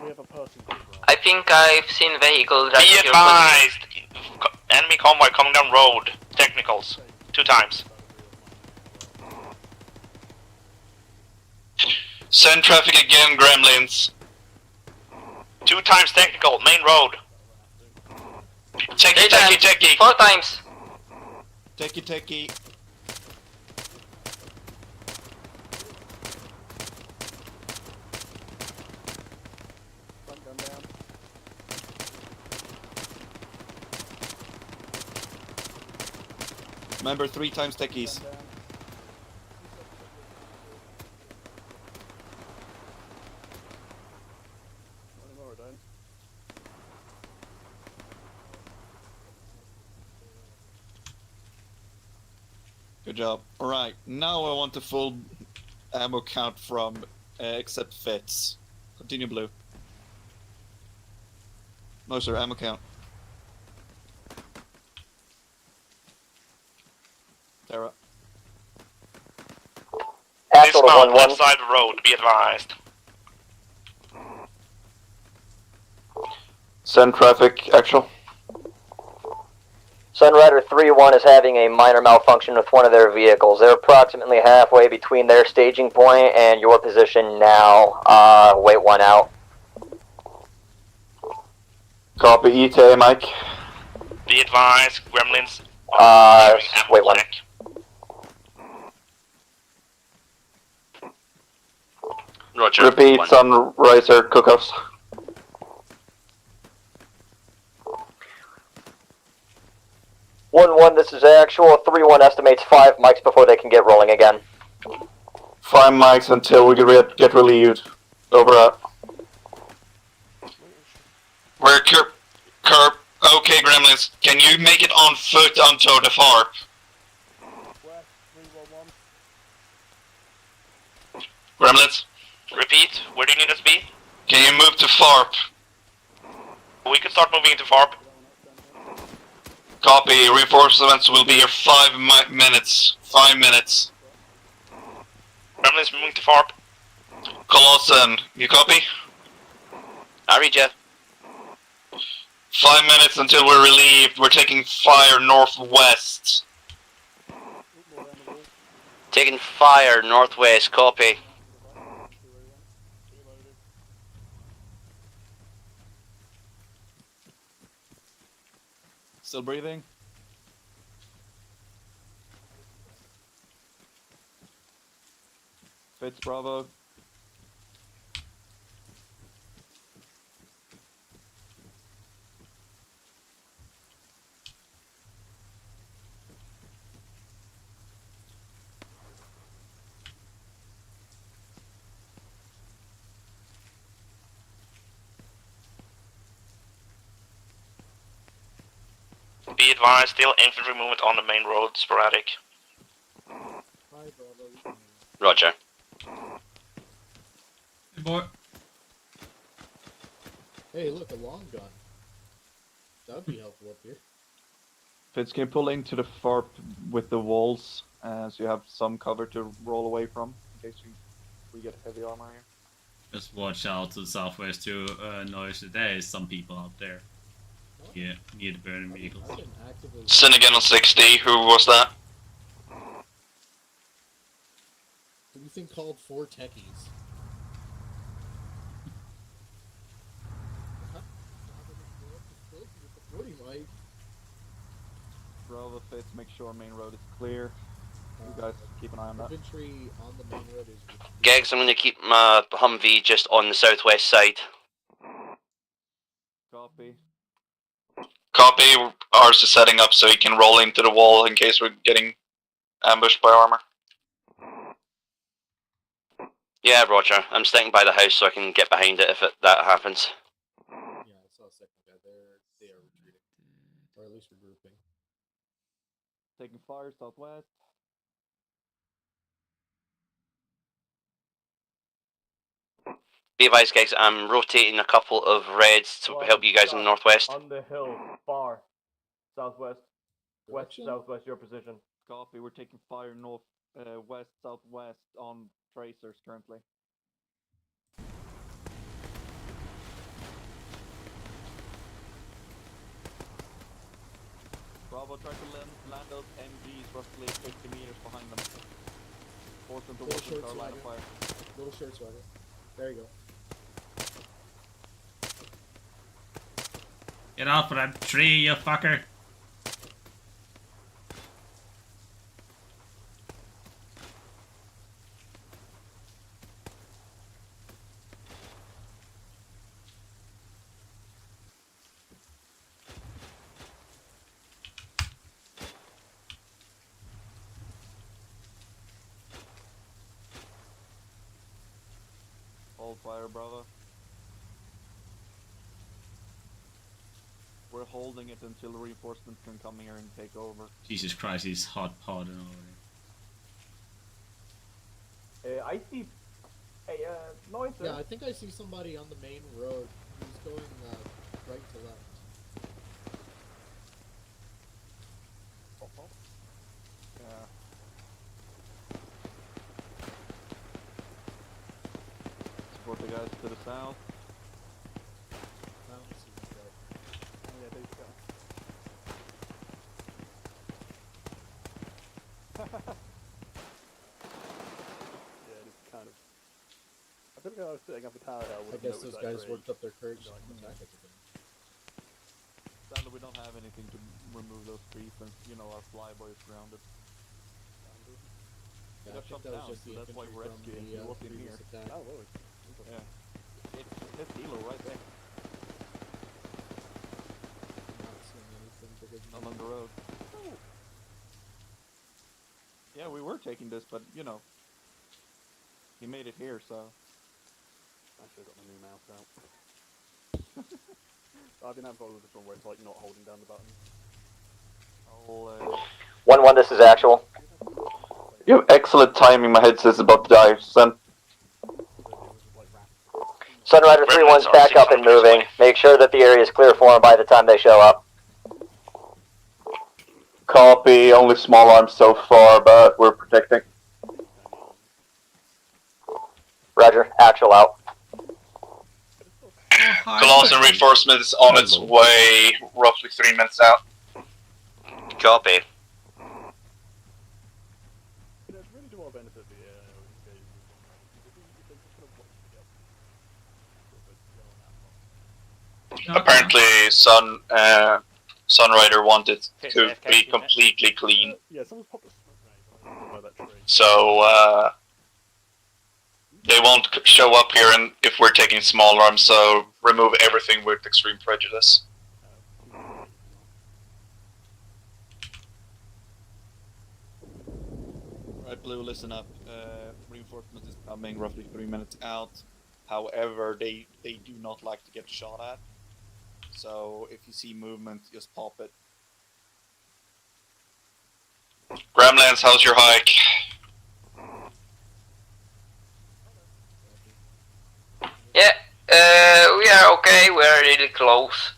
have a person. I think I've seen vehicle right Be here. advised! Enemy convoy coming down road. Technicals. 2 times. Send traffic again, Gremlins. 2 times technical, main road. Techie. 4 times. Techie. Remember, 3 times techies. Good job. Alright, now I want the full ammo count from except Fitz. Continue blue. No sir, ammo count. Terra. Actual Dismount 1-1. left side of the road, be advised. Send traffic, actual. Sunrider 3-1 is having a minor malfunction with one of their vehicles. They're approximately halfway between their staging point and your position now. Wait 1 out. Copy ETA, Mike. Be advised, Gremlins. Wait 1. Roger. Repeat, 1. Sunriser cookouts. This is actual. 3-1 estimates 5 mics before they can get rolling again. 5 mics until we get relieved. Over up. We're curb. Okay, Gremlins, can you make it on foot onto the far? Gremlins? Repeat, where do you need us to be? Can you move to FARP? We can start moving into FARP. Copy, reinforcements will be here 5 minutes. 5 minutes. Gremlins moving to FARP. Colossen, you copy? I read you. 5 minutes until we're relieved. We're taking fire northwest. Taking fire northwest, copy. Still breathing? Fitz, Bravo. Be advised, still infantry movement on the main road, sporadic. Roger. Hey, boy. Hey, look, a long gun. That would be helpful up here. Fitz, can you pull into the FARP with the walls, so you have some cover to roll away from, in case we get heavy armor here? Just watch out to the southwest to noise. There is some people out there. Yeah, near the burning vehicles. Send again on 60, who was that? What do you think called 4 techies? Bravo, Fitz, make sure main road is clear. You guys keep an eye on that. Infantry on the main road is... Gegs, I'm going to keep my Humvee just on the southwest side. Copy. Copy, ours is setting up so he can roll into the wall in case we're getting ambushed by armor. Yeah, Roger. I'm staying by the house so I can get behind it if that happens. Yeah, I saw a second guy there. They are retreating. Or at least regrouping. Taking fire southwest. Be advised, guys, I'm rotating a couple of reds to help you guys in the northwest. On the hill, far. Southwest. West, southwest, your position. Copy, we're taking fire north, west, southwest on tracers currently. Bravo, try to land those MGs roughly 50 meters behind them. Force them to work with our line of fire. Little short swagger. There you go. Get off of that tree, you fucker! Hold fire, Bravo. We're holding it until reinforcements can come here and take over. Jesus Christ, he's hot podding already. I see noise. Yeah, I think I see somebody on the main road who's going right to left. Yeah. Support the guys to the south. I don't see one guy. Yeah, there you go. Yeah, it's kind of. I think I was setting up a tower hill. I guess those guys worked up their courage to attack us again. Sadly, we don't have anything to remove those trees, and our flyboy is grounded. Yeah, Got I think shot that was down, just so the that's why we're infantry from rescuing. the He was in previous here. attack. Oh, really? Yeah. It's hilo right there. Not seeing anything bigger than Along the road. Oh. Yeah, we were taking this, but he made it here, so. I should have got my new mouse out. I've been having problems with this one where it's like not holding down the button. I'll, 1-1, this is actual. You have excellent timing, my headset's about to die, son. Sunrider 3-1's back up and moving. Make sure that the area is clear for them by the time they show up. Copy, only small arms so far, but we're protecting. Roger, actual out. Colossus reinforcement is on its way, roughly 3 minutes out. Copy. It's really to our benefit the Apparently, Sunrider wanted to be completely clean. Yeah, someone's popped a smoke grenade by that tree. So, they won't show up here and if we're taking small arms, so remove everything with extreme prejudice. Right, Blue, listen up. Reinforcement is coming roughly 3 minutes out. However, they do not like to get shot at. So if you see movement, just pop it. Gremlins, how's your hike? Yeah, we are okay, we're really close.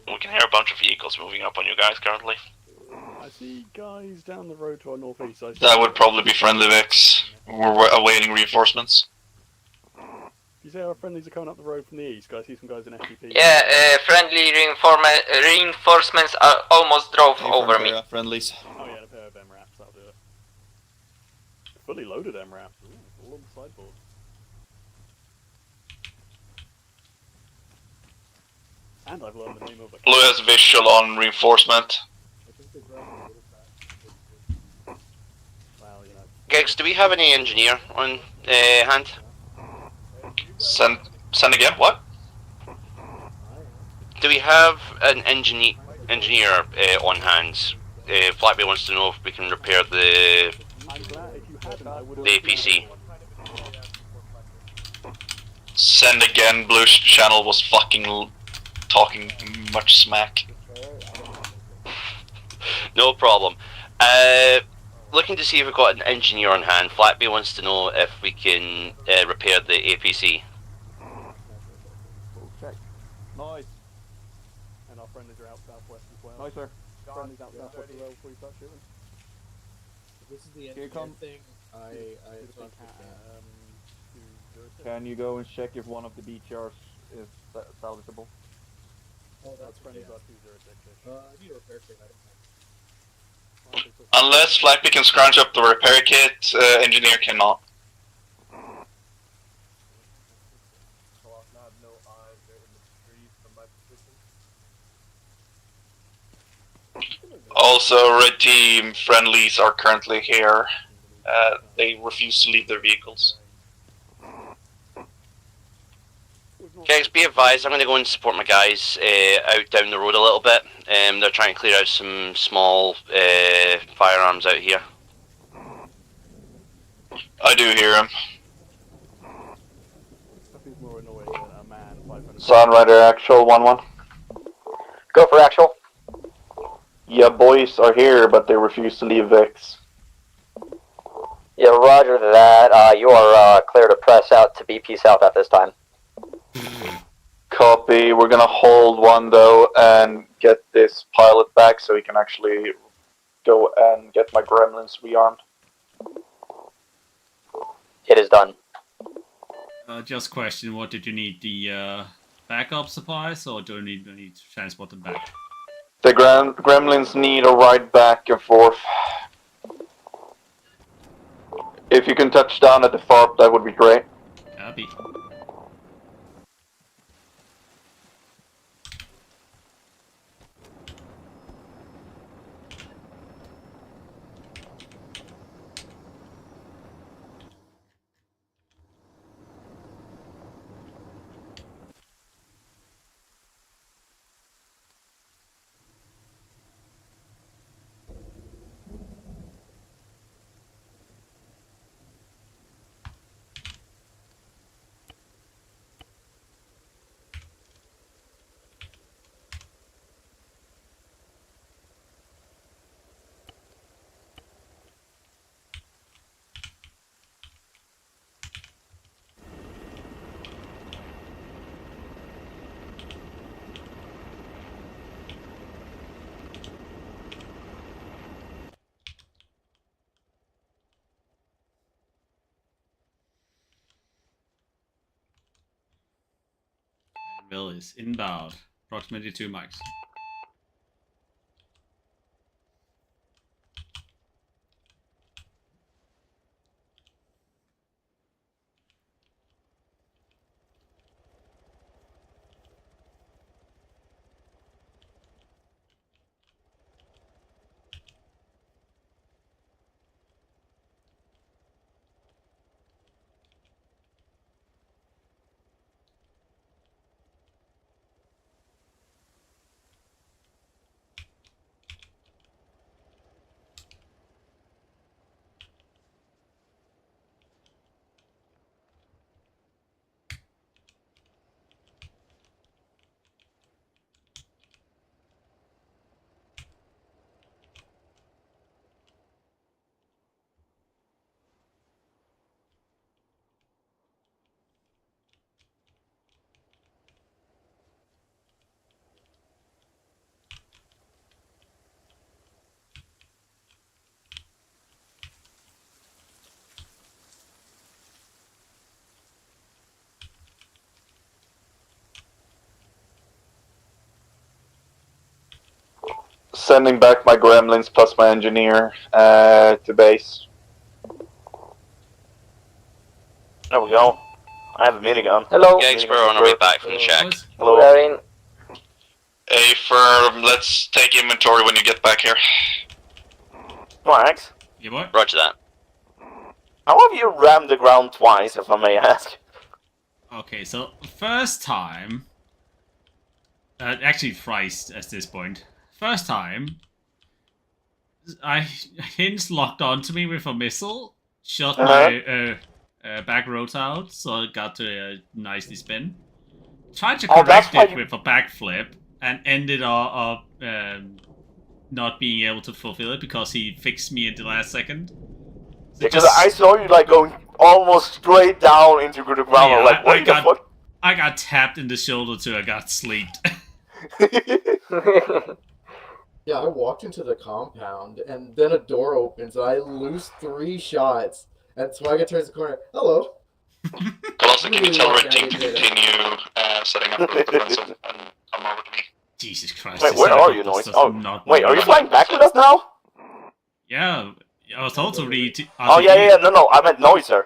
We can hear a bunch of vehicles moving up on you guys currently. I see guys down the road to our northeast. That would probably be friendly Vex. We're awaiting reinforcements. You say our friendlies are coming up the road from the east, guys. I see some guys in FTP. Yeah, friendly reinforcements almost drove over me. Friendlies. Oh yeah, a pair of MRAPs, that'll do it. Fully loaded MRAPs, all on the sideboard. And I've learned the name of the Blue has visual on reinforcement. Well, Gigs, do we have any engineer on hand? Send again, what? Do we have an engineer on hand? Flatby wants to know if we can repair the the APC. Send again. Blue channel was fucking talking much smack. No problem. Looking to see if we've got an engineer on hand. Flatby wants to know if we can repair the APC. Check. Nice. And our friendlies are out southwest as well. Nice, sir. Friendlies out southwest as well before you start shooting. This is the Here engineer come. thing. I talked to Can you go and check if one of the BTRs is salvageable? Oh, that's friendlies yeah. are 206-ish. I need a repair kit. I don't have. Unless Flappy can scrounge up the repair kit, engineer cannot. Also, red team friendlies are currently here. They refuse to leave their vehicles. Guys, be advised, I'm going to go and support my guys out down the road a little bit. They're trying to clear out some small firearms out here. I do hear him. Sunrider actual 1-1. Go for actual. Yeah, boys are here, but they refuse to leave Vix. Yeah, roger that. You are clear to press out to BP South at this time. Copy. We're gonna hold one though and get this pilot back so he can actually go and get my gremlins rearmed. It is done. Just question, what did you need? The backup supplies, or do you need to transport them back? The gremlins need a ride back and forth. If you can touch down at the FARP, that would be great. Copy. Bill is inbound, approximately 2 mics. Sending back my gremlins plus my engineer to base. There we go. I have a minigun. Hello. Yeah, we're on our way back from the shack. Hello. Irene. Hey, firm, let's take inventory when you get back here. Max, Yeah, boy. Roger that. how have you rammed the ground twice, if I may ask? Okay, so first time, actually thrice at this point. First time, Hinge locked onto me with a missile, shot my back rotor out, so it got to nicely spin. Tried to correct it with a backflip, and ended up not being able to fulfill it because he fixed me at the last second. So Because I saw you like going almost straight down into the ground. Yeah, Like, what the fuck? I got tapped in the shoulder too. I got sleeped. Yeah, I walked into the compound, and then a door opens, and I lose 3 shots, and Swagger turns the corner. Hello. Colossa, can you tell Red Team to continue setting up the defensive and come over to me? Jesus Christ. Wait, where are you, Noise? Oh, wait, are you flying back with us now? Yeah, I was told to read. Oh, yeah, no, I meant Noiser.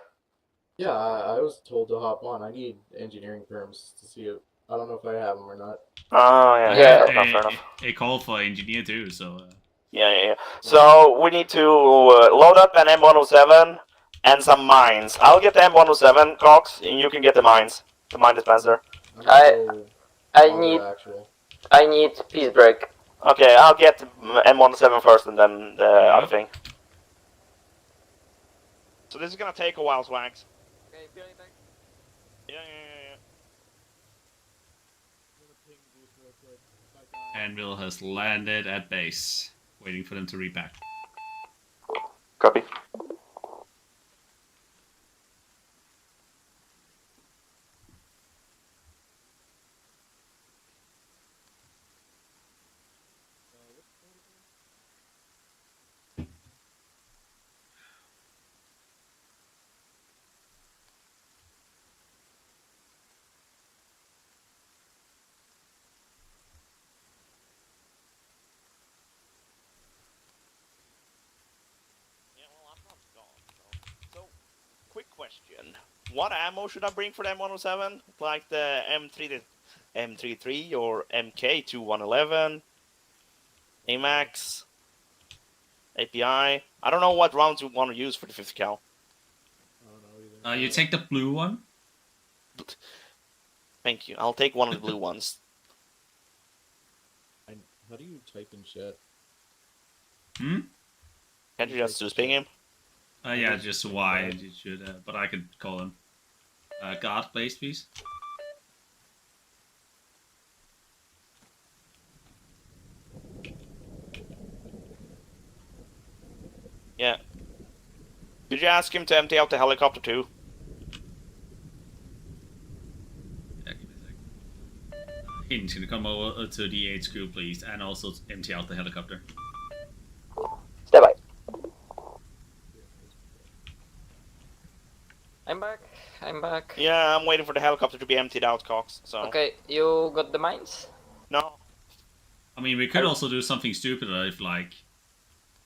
Yeah, I was told to hop on. I need engineering firms to see it. I don't know if I have them or not. Oh, yeah, fair enough. A call for engineer too, so... Yeah. So, we need to load up an M107 and some mines. I'll get the M107, Cox, and you can get the mines. The mine dispenser. I need peace break. Okay, I'll get M107 first and then the other thing. So this is gonna take a while, Swags. Okay, be right back. Yeah. Anvil has landed at base, waiting for them to repack. Copy. Quick question. What ammo should I bring for the M107? Like the M33 or MK2111? AMAX? API? I don't know what rounds you want to use for the 50 cal. You take the blue one? Thank you. I'll take one of the blue ones. How do you type in chat? Can't you just ping him? Yeah, just Y. You should, but I could call him. Guard, please. Yeah. Did you ask him to empty out the helicopter too? Yeah, give me a sec. Hint, can you come over to the HQ, please, and also empty out the helicopter. Stay by. I'm back. Yeah, I'm waiting for the helicopter to be emptied out, Cox. So. Okay, you got the mines? No. I mean, we could also do something stupider if, like,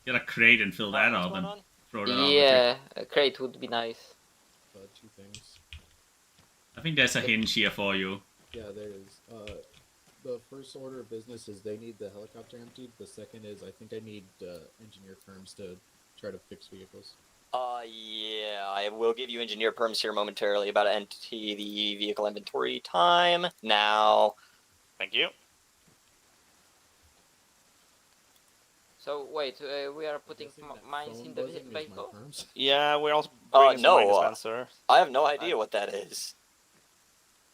get a crate and fill that up and throw that on. Yeah, a crate would be nice. 2 things. I think there's a hinge here for you. Yeah, there is. The first order of business is they need the helicopter emptied. The second is I think I need engineer firms to try to fix vehicles. Yeah, I will give you engineer perms here momentarily about to empty the vehicle inventory time now. Thank you. So wait, we are putting mines in the vehicle? Yeah, we're also bringing some mine dispenser. I have no idea what that is.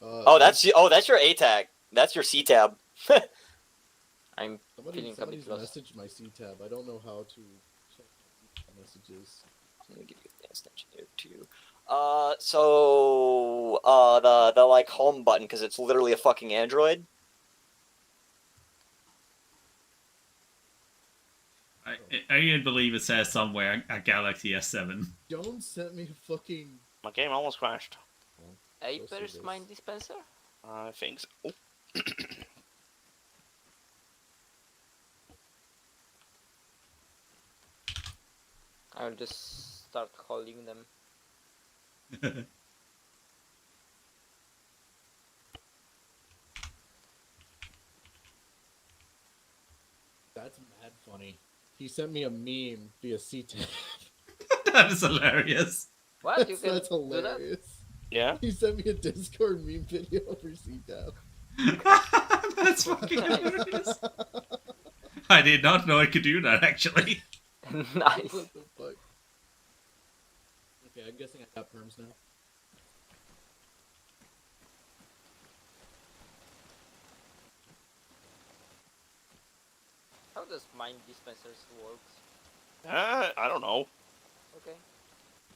That's your A-tag. That's your C-tab. I'm feeling a bit lost. Messaged my C-tab. I don't know how to check messages. Let me give you advanced engineer too. The like home button because it's literally a fucking Android. I even believe it says somewhere a Galaxy S7. Don't send me fucking. My game almost crashed. Aper's mine dispenser? I think so. I'll just start calling them. That's mad funny. He sent me a meme via C-tab. That is hilarious. What? That's hilarious. Do that? Yeah? He sent me a Discord meme video for C-tab. That's fucking hilarious. I did not know I could do that, actually. Nice. What the fuck? Okay, I'm guessing I got perms now. How does mine dispensers work? I don't know. Okay.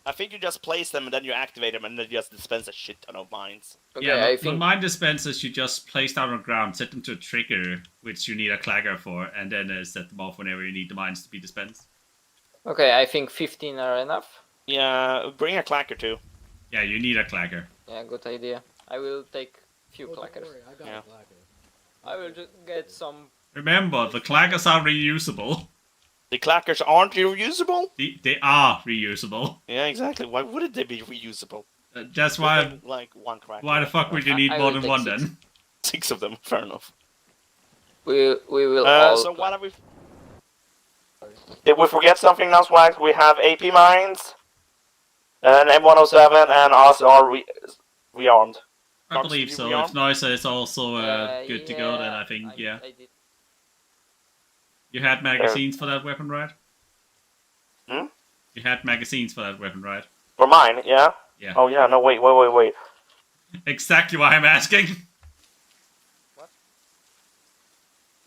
I think you just place them and then you activate them and then you just dispense a shit ton of mines. Yeah, the mine dispensers you just place down on the ground, set them to a trigger, which you need a clagger for, and then set them off whenever you need the mines to be dispensed. Okay, I think 15 are enough. Yeah, bring a clacker too. Yeah, you need a clagger. Yeah, good idea. I will take few Oh, don't clackers. worry, I got Yeah. a clacker. I will just get some. Remember, the claggers are reusable. The clackers aren't reusable? They are reusable. Yeah, exactly. Why wouldn't they be reusable? That's why. Like one cracker. Why the fuck would you need I more will than take one 6. then? 6 of them, fair enough. We will all. So what have we... Did we forget something now, Swag? We have AP mines, and M107, and us are rearmed. I believe so. If Noisa is also good to go, then I think, yeah. I did. You had magazines for that weapon, right? Hmm? You had magazines for that weapon, right? For mine, yeah? Yeah. Oh yeah, no, wait. Exactly why I'm asking. What?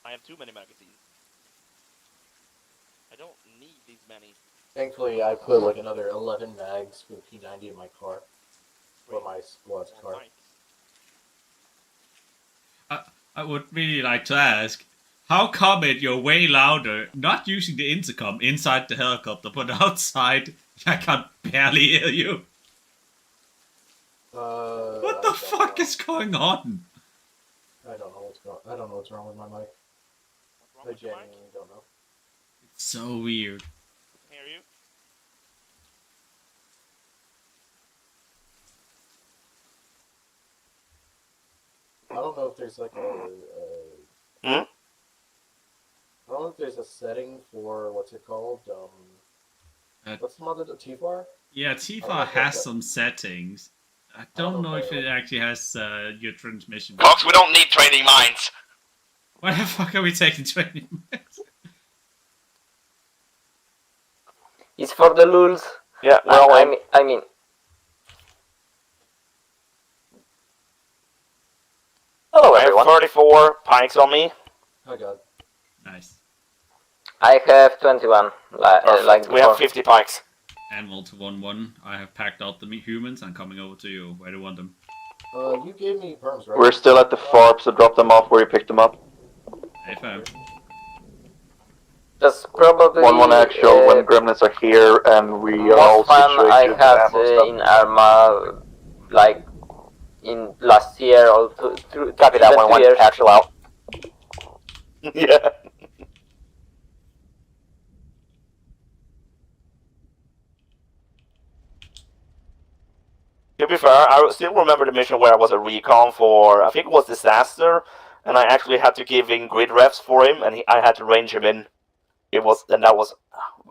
I have too many magazines. I don't need these many. Thankfully, I put like another 11 mags with P90 in my car. For my squad's car. I would really like to ask, how come you're way louder, not using the intercom inside the helicopter, but outside, I can barely hear you? What the fuck is going on? I don't know what's wrong with my mic. I genuinely don't know. It's so weird. Hear you? I don't know if there's like Hmm? I don't know if there's a setting for what's it called? What's the mother of TFAR? Yeah, TFAR has some settings. I don't know if it actually has your transmission. Cox, we don't need training mines. Why the fuck are we taking training mines? It's for the lulz. Yeah, I mean. Hello, I have everyone. 34 pikes on me. Oh god. Nice. I have 21. Like we have 50 pikes. Animal to 1-1. I have packed out the humans. I'm coming over to you. Where do you want them? You gave me perms, right? We're still at the FARP, so drop them off where you picked them up. Hey, fam. Just probably 1-1 actual when gremlins are here and we are all most fun situated I with had ammo stuff. in Arma, like in last year or Copy that one. years. Actual out. Yeah. To be fair, I still remember the mission where I was a recon for, I think it was Disaster, and I actually had to give in grid refs for him, and I had to range him in. And that was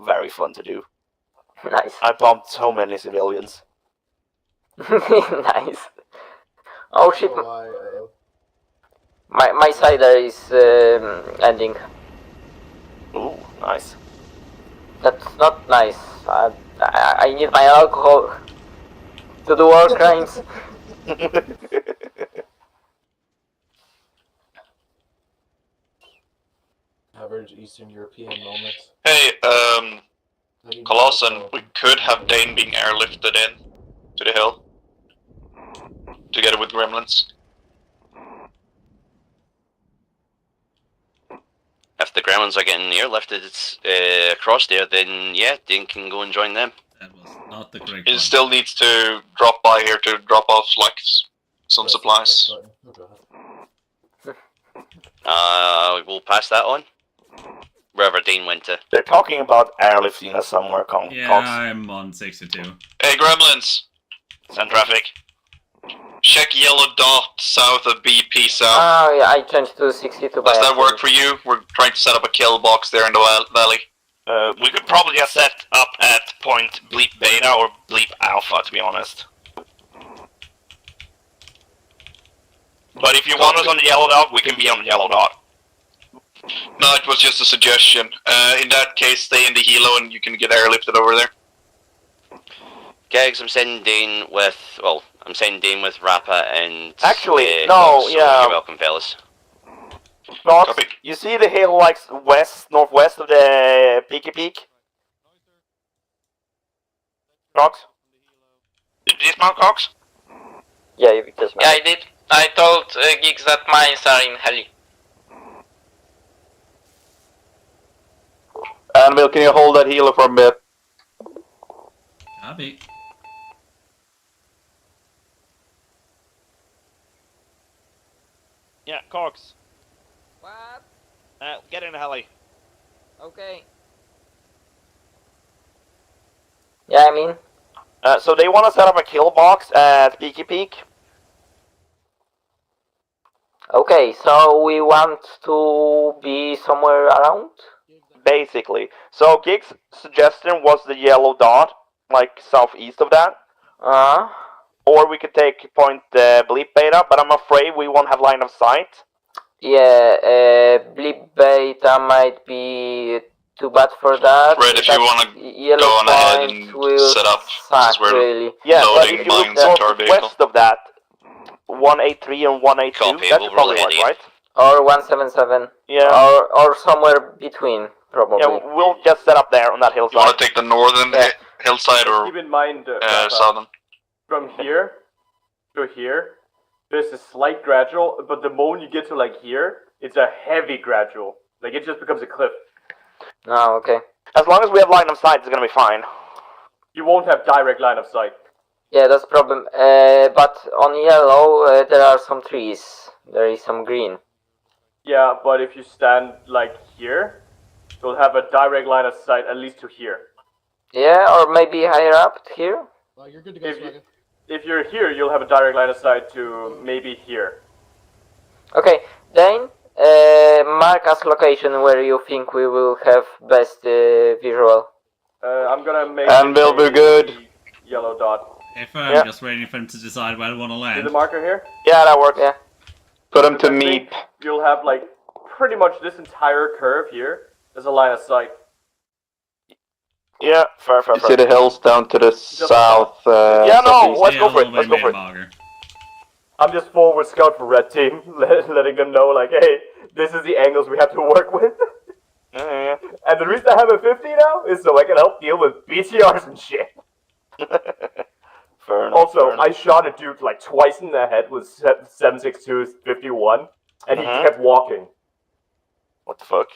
very fun to do. Nice. I bumped so many civilians. Nice. Oh shit. Oh, My cider is ending. Ooh, nice. That's not nice. I need my alcohol to do war crimes. Average Eastern European moments. Hey, Colossian, we could have Dane being airlifted in to the hill. Together with gremlins. If the gremlins are getting airlifted across there, then yeah, Dane can go and join them. That was not the correct He one. still needs to drop by here to drop off like some supplies. We'll pass that on. Wherever Dane went to. They're talking about airlifting us somewhere, Yeah, Cox. I'm on 62. Hey, gremlins! Send traffic. Check yellow dot south of BP south. Oh yeah, I changed to 62 by Does that work accident. for you? We're trying to set up a kill box there in the valley. We could probably just set up at point bleep beta or bleep alpha, to be honest. But if you want us on the yellow dot, we can be on the yellow dot. No, it was just a suggestion. In that case, stay in the helo and you can get airlifted over there. Kegs, I'm sending Dane with. Well, I'm sending Dane with Rappa and. Actually, no, Cox, so yeah. You're welcome, fellas. Cox, you see the hill like northwest of the Peaky Peak? Cox? Did you dismount, Cox? Yeah, you just. Yeah, I did. I told Geeks that mines are in heli. Anvil, can you hold that healer for a bit? Copy. Yeah, Cox. What? Get in the heli. Okay. Yeah, I mean. So they want to set up a kill box at Peaky Peak. Okay, so we want to be somewhere around? Basically. So Gig's suggestion was the yellow dot, like southeast of that. Or we could take point Bleep Beta, but I'm afraid we won't have line of sight. Yeah, Bleep Beta might be too bad for that. Fred, if you want to yellow go on ahead point and will set up, suck, since we're really. Yeah, but loading if you look mines into our vehicle. northwest of that, 183 and 182, Copy, that we'll should probably roll work, ahead right? Or 177. Yeah. Or somewhere between, probably. Yeah, we'll just set up there on that hillside. You want to take the northern hillside or Keep in mind, southern? from here to here, there's a slight gradual, but the moment you get to like here, it's a heavy gradual. Like it just becomes a cliff. Oh, okay. As long as we have line of sight, it's gonna be fine. You won't have direct line of sight. Yeah, that's a problem. But on yellow, there are some trees. There is some green. Yeah, but if you stand like here, you'll have a direct line of sight at least to here. Yeah, or maybe higher up here? Well, you're good to go, if you're here, you'll have a direct line of sight to maybe here. Okay, Dane, mark us location where you think we will have best visual. I'm gonna make Anvil, we're good. Yellow dot. If I'm just waiting for him to decide where I want to See land. the marker here? Yeah, that works. Yeah. Put him to I meep. think you'll have like pretty much this entire curve here as a line of sight. Yeah, fair. You see the hills down to the south. Yeah, no, southeast. let's go for it. Let's go for it. I'm just forward scout for red team, letting them know like, hey, this is the angles we have to work with. And the reason I have a 50 now is so I can help deal with BTRs and shit. Fair enough. Also, I shot a dude like twice in the head with 7.62 51, and he kept walking. What the fuck?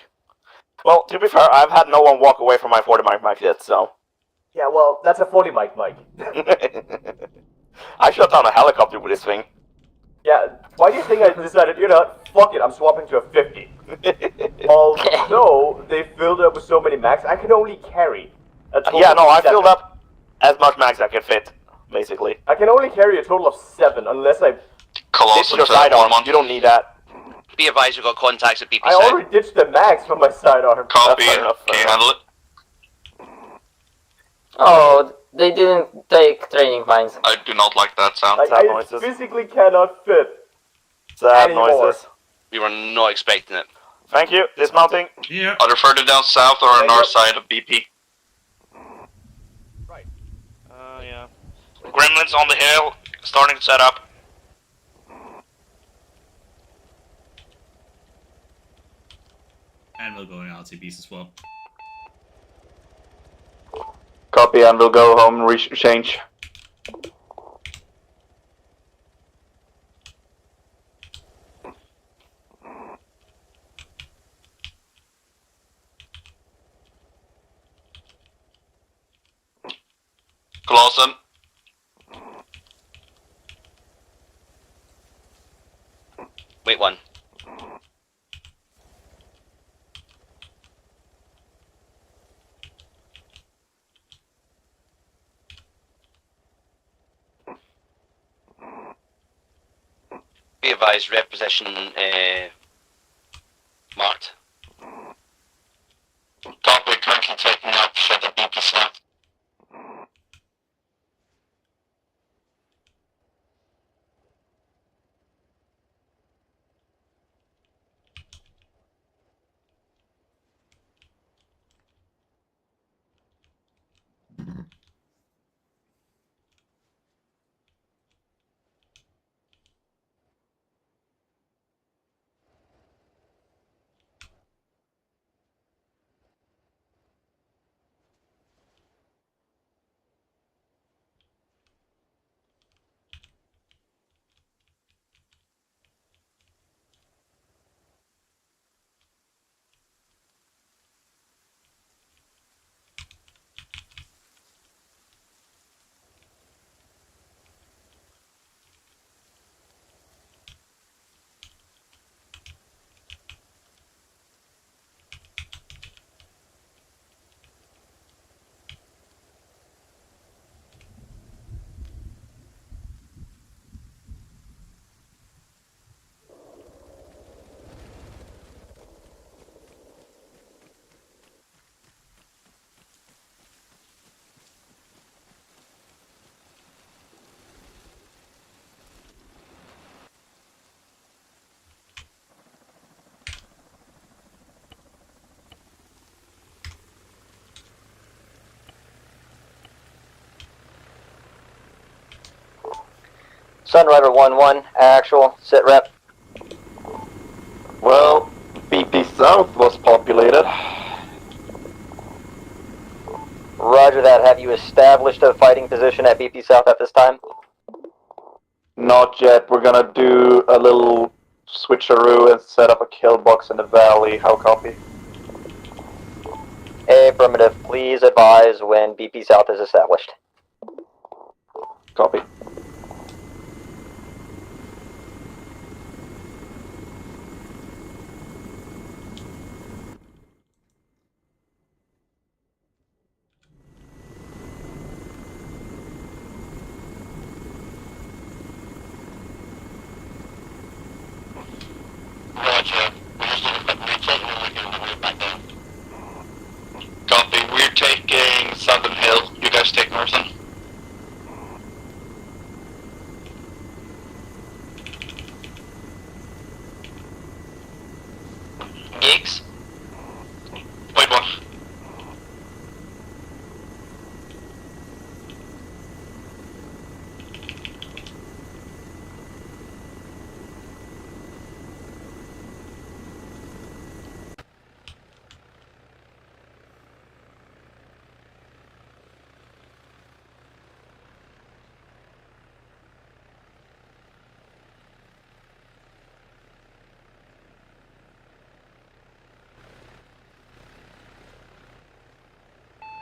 Well, to be fair, I've had no one walk away from my 40 mic yet, so. Yeah, well, that's a 40 mic. I shot down a helicopter with this thing. Yeah, why do you think I decided, fuck it, I'm swapping to a 50? Although they filled up with so many max, I can only carry a total Yeah, no, I of 7. filled up as much max as I could fit, basically. I can only carry a total of 7 unless I Ditch your sidearm. You don't need that. Be advised, we've got contacts at BP I side. already ditched the max from my sidearm. Copy. Fair enough, Can you handle it? Oh, they didn't take training mines. I do not like that sound. Like, I physically cannot fit. Sad anymore. noises. We were not expecting it. Thank you. Dismounting. Yeah. Either further down south or on north side of BP. Yeah. Gremlins on the hill, starting to set up. And we'll go in LTBs as well. Copy, and we'll go home and change. Clausen. Wait one. Be advised, red position marked. Copy, currently taking up shit at BP south. Sunrider 1-1, actual, sit rep. Well, BP South was populated. Roger that. Have you established a fighting position at BP South at this time? Not yet. We're gonna do a little switcheroo and set up a kill box in the valley. How copy? Affirmative. Please advise when BP South is established. Copy. Roger. We're just looking for retake and we're going to move back down. Copy. We're taking Southern Hill. You guys take Northern. Gigs? Wait one.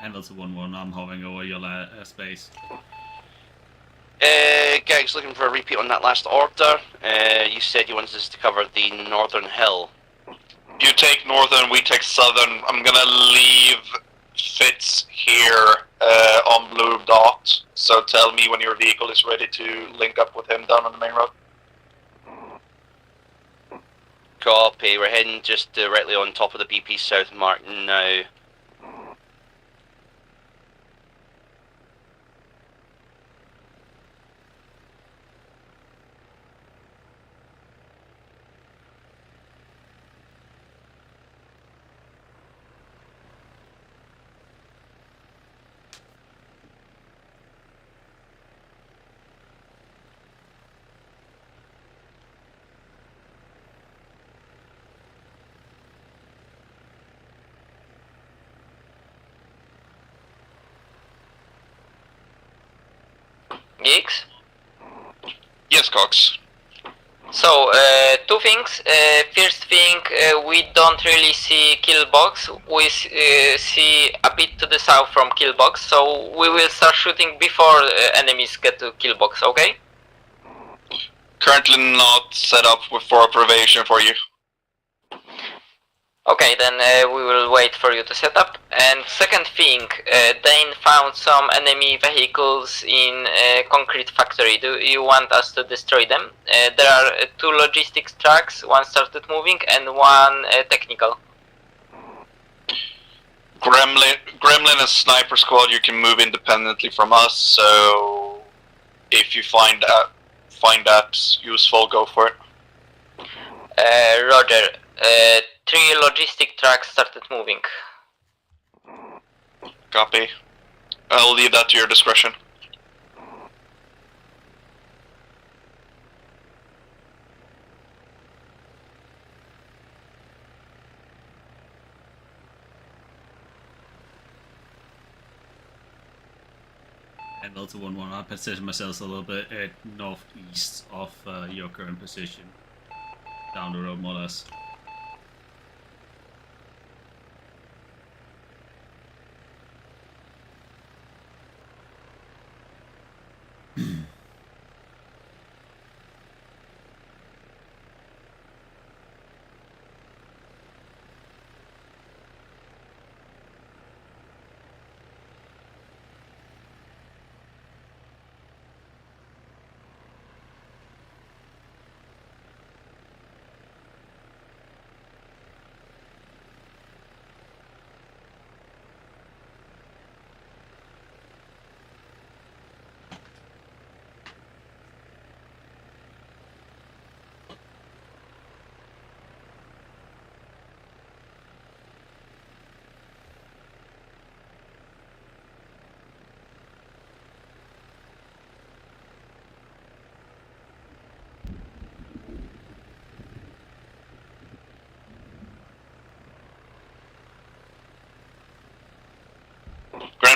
Handle to 1-1, I'm hovering over your space. Gag's looking for a repeat on that last order. You said you wanted us to cover the northern hill. You take Northern, we take Southern. I'm gonna leave Fitz here on blue dot. So tell me when your vehicle is ready to link up with him down on the main road. Copy. We're heading just directly on top of the BP South mark now. Gigs? Yes, Cox. So, two things. First thing, we don't really see kill box. We see a bit to the south from kill box, so we will start shooting before enemies get to kill box, okay? Currently not set up for observation for you. Okay, then we will wait for you to set up. And second thing, Dane found some enemy vehicles in concrete factory. Do you want us to destroy them? There are two logistics trucks, one started moving and one technical. Gremlin and Sniper Squad, you can move independently from us, so if you find that useful, go for it. Roger. 3 logistic trucks started moving. Copy. I'll leave that to your discretion. Handle to 1-1, I position myself a little bit northeast of your current position. Down the road, more or less.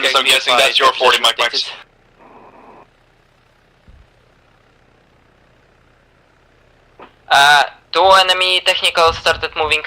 Marlins, I'm guessing that's your 40 mic max. Two enemy technicals started moving.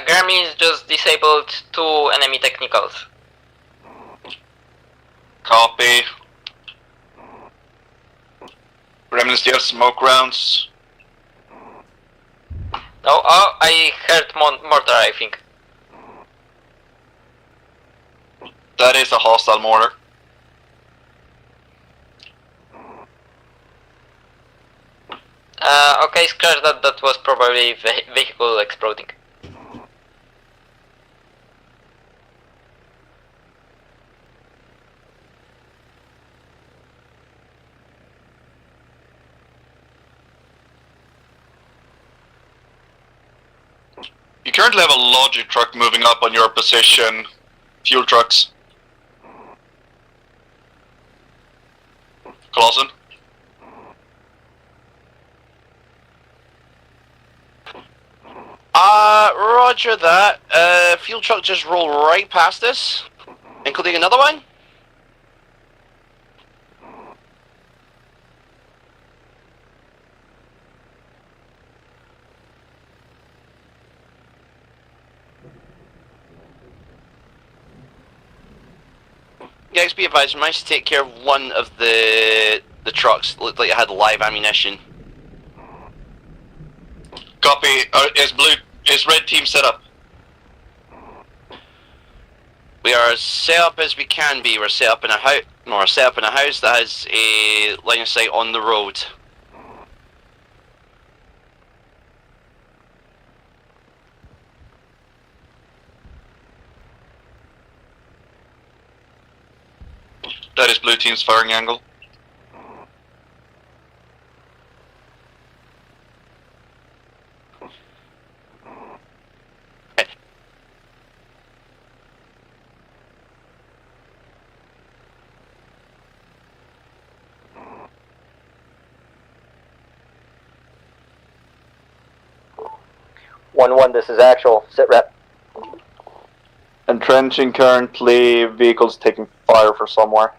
Grammys just disabled two enemy technicals. Copy. Remnants, do you have smoke rounds? Oh, I heard mortar, I think. That is a hostile mortar. Okay, scratch that. That was probably vehicle exploding. You currently have a logic truck moving up on your position. Fuel trucks. Clausen? Roger that. Fuel truck just rolled right past us, including another one. Guys, be advised, we managed to take care of one of the trucks. Looked like it had live ammunition. Copy. Is red team set up? We are set up as we can be. We're set up in a house. No, we're set up in a house that has a line of sight on the road. That is blue team's firing angle. One, this is actual. Sit rep. Entrenching currently, vehicles taking fire for somewhere.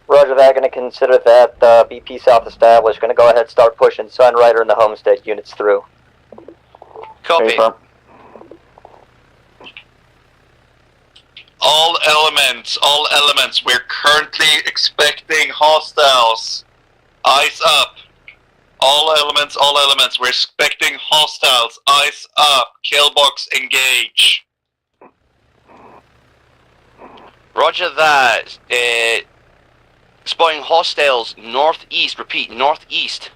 Roger that, gonna consider that BP South established. Gonna go ahead start pushing Sunrider and the Homestead units through. Copy. All elements, we're currently expecting hostiles. Eyes up. All elements, we're expecting hostiles. Eyes up. Killbox engage. Roger that. Spotting hostiles northeast. Repeat, northeast.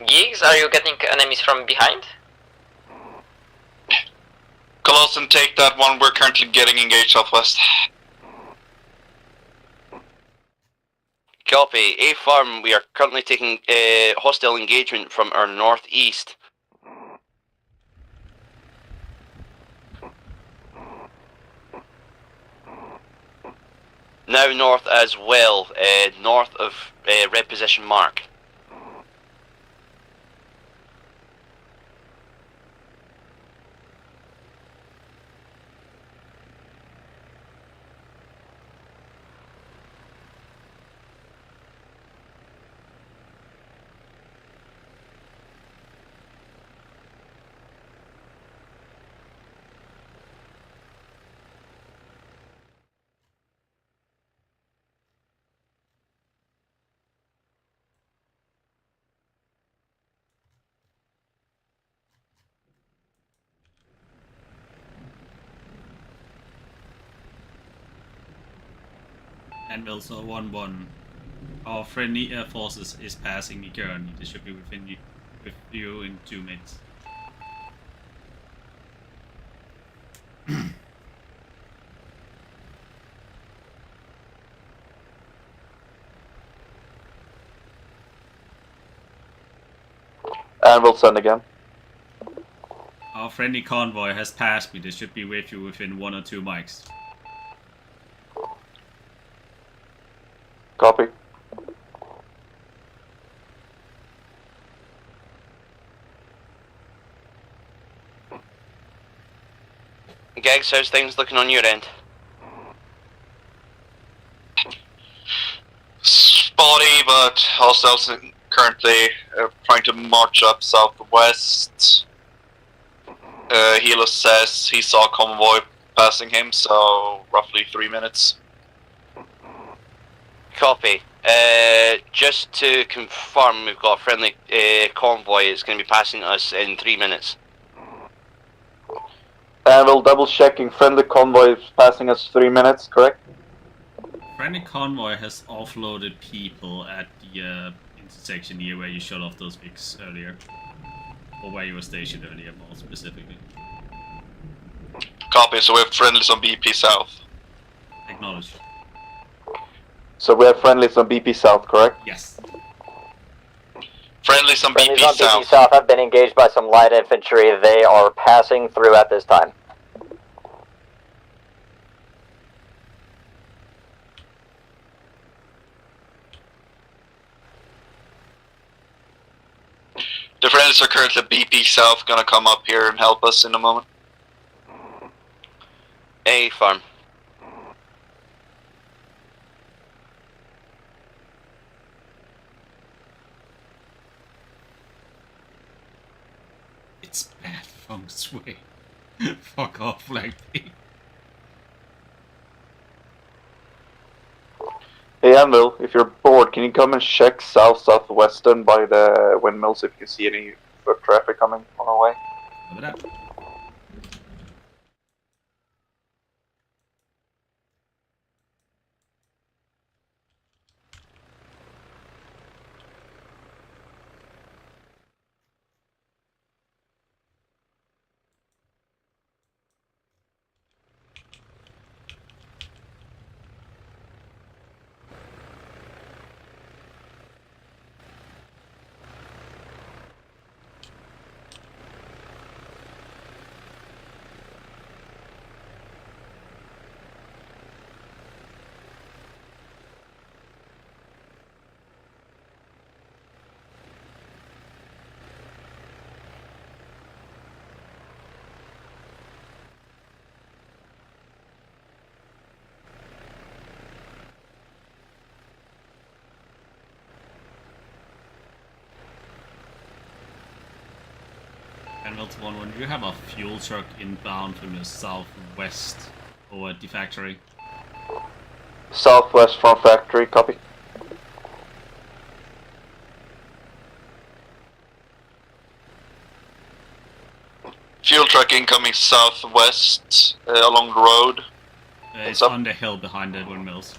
Gigs, are you getting enemies from behind? Colossian, take that one. We're currently getting engaged southwest. Copy. A farm, we are currently taking hostile engagement from our northeast. Now north as well, north of red position mark. Anvil, so 1-1. Our friendly air forces is passing me currently. They should be with you in 2 minutes. And we'll send again. Our friendly convoy has passed me. They should be with you within 1 or 2 mics. Copy. Gegs, how's things looking on your end? Spotty, but hostiles currently trying to march up southwest. Hilo says he saw a convoy passing him, so roughly 3 minutes. Copy. Just to confirm, we've got a friendly convoy. It's going to be passing us in 3 minutes. And we'll double checking. Friendly convoy is passing us 3 minutes, correct? Friendly convoy has offloaded people at the intersection here where you shot off those pigs earlier. Or where you were stationed earlier, more specifically. Copy, so we have friendlies on BP South. Acknowledged. So we have friendlies on BP South, correct? Yes. Friendlies on Friendlies BP on South. BP South have been engaged by some light infantry. They are passing through at this time. The friendlies are currently at BP South, gonna come up here and help us in a moment. A farm. It's bad feng shui. Fuck off, Flag B. Hey Anvil, if you're bored, can you come and check southwestern by the windmills if you see any foot traffic coming on our way? Over that. Hamilton 1-1, do you have a fuel truck inbound from the southwest or at the factory? Southwest from factory, copy. Fuel truck incoming southwest along the road. It's on the hill behind the windmills.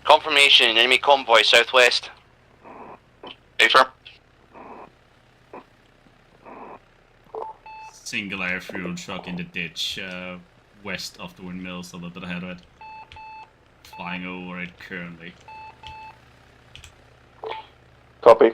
Confirmation, enemy convoy southwest. A-firm. Single air fuel truck in the ditch west of the windmills, a little bit ahead of it. Flying over it currently. Copy.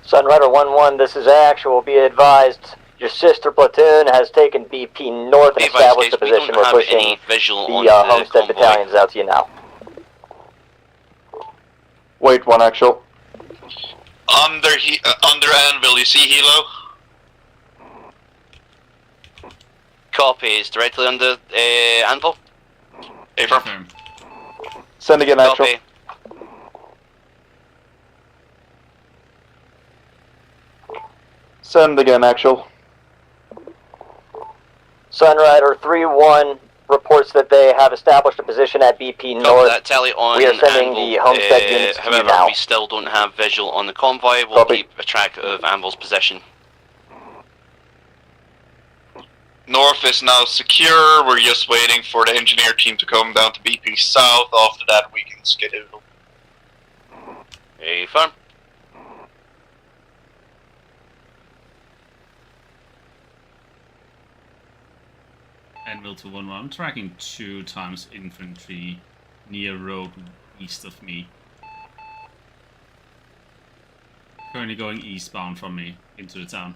Sunrider 1-1, this is actual. Be advised, your sister platoon has taken BP north and established a position. We're pushing the Homestead battalions out to you now. Wait, one actual. Under Anvil, you see Hilo? Copy. Is directly under Anvil. Affirm. Send again, actual. Copy. Send again, actual. Sunrider 3-1 reports that they have established a position at BP Copy North. that. Tally on We are sending Anvil. the Homestead units to you However, now. we still don't have visual on the convoy. We'll keep a track of Anvil's position. North is now secure. We're just waiting for the engineer team to come down to BP South. After that, we can schedule. Affirm. Anvil to 1-1. I'm tracking 2 times infantry near road east of me. Currently going eastbound from me into the town.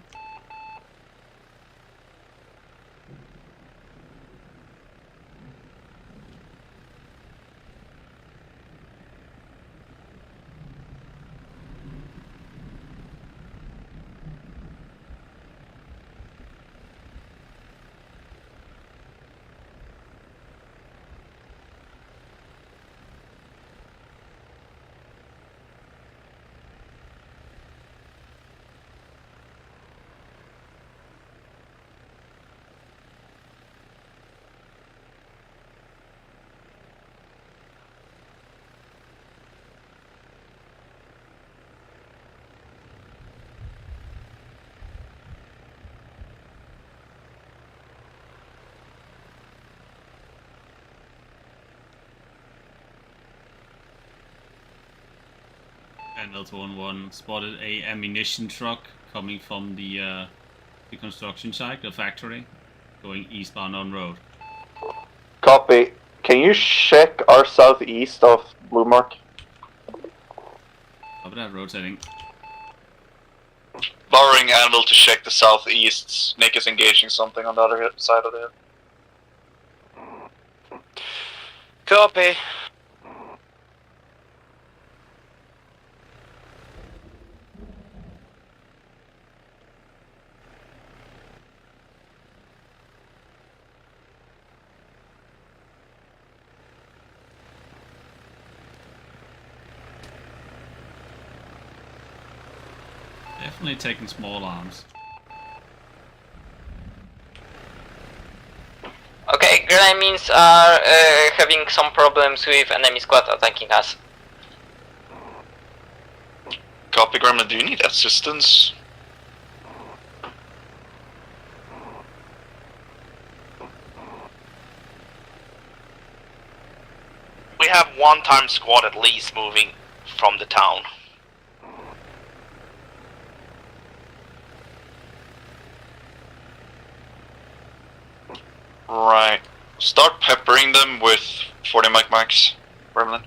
Anvil to 1-1. Spotted a ammunition truck coming from the construction site, the factory, going eastbound on road. Copy. Can you check our southeast of Blue Mark? Copy that, rotating. Borrowing Anvil to check the southeast. Nick is engaging something on the other side of the hill. Copy. Definitely taking small arms. Okay, Gremlins are having some problems with enemy squad attacking us. Copy, Gremlin. Do you need assistance? We have one time squad at least moving from the town. Right. Start peppering them with 40 mic max, Gremlin.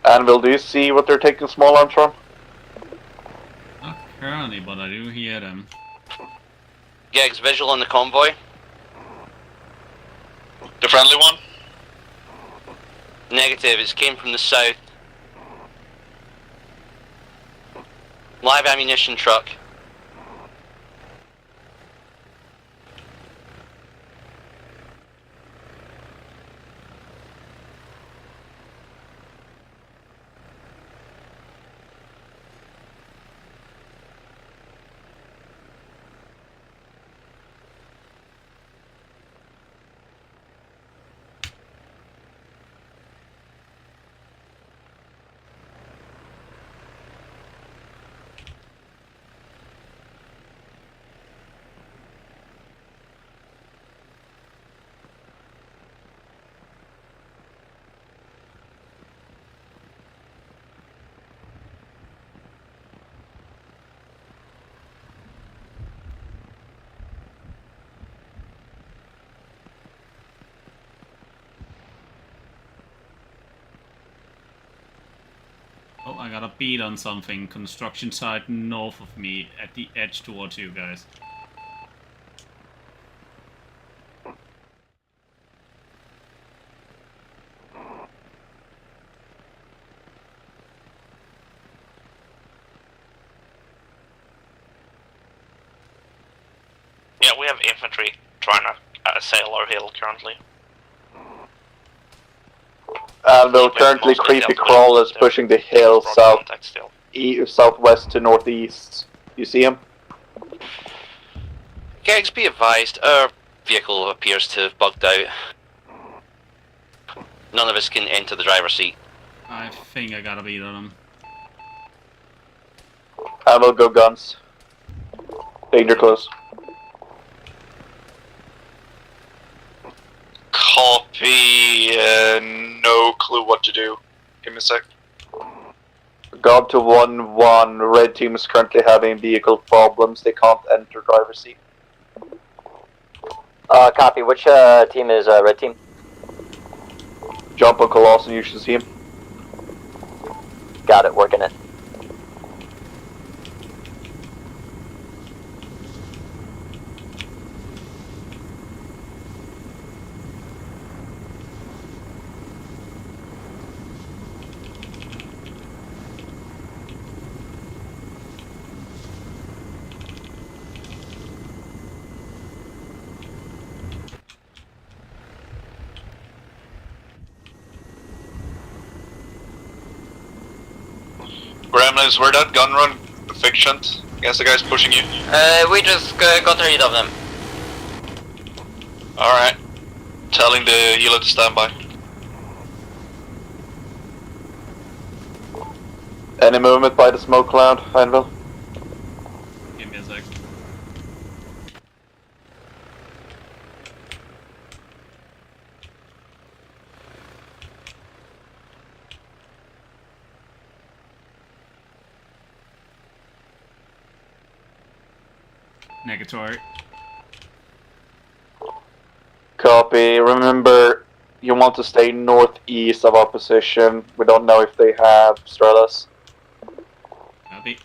Anvil, do you see what they're taking small arms from? Not currently, but I do hear them. Gegs, visual on the convoy. The friendly one? Negative, it came from the south. Live ammunition truck. Oh, I got a beat on something. Construction site north of me at the edge towards you guys. Yeah, we have infantry trying to assail our hill currently. Anvil, currently creepy crawl is pushing the hill southwest to northeast. You see him? Gags, be advised, our vehicle appears to have bugged out. None of us can enter the driver's seat. I think I got a beat on him. Anvil, go guns. Danger close. Copy, no clue what to do. Give me a sec. Guard to 1-1, red team is currently having vehicle problems, they can't enter driver's seat. Copy, which team is red team? Jump on Colossus, you should see him. Got it, working it. Gremlins, where that gun run efficient against the guys pushing you? We just got rid of them. Alright. Telling the helo to stand by. Any movement by the smoke cloud, Anvil? Give me a sec. Negatory. Copy. Remember, you want to stay northeast of our position. We don't know if they have Strelas. Copy.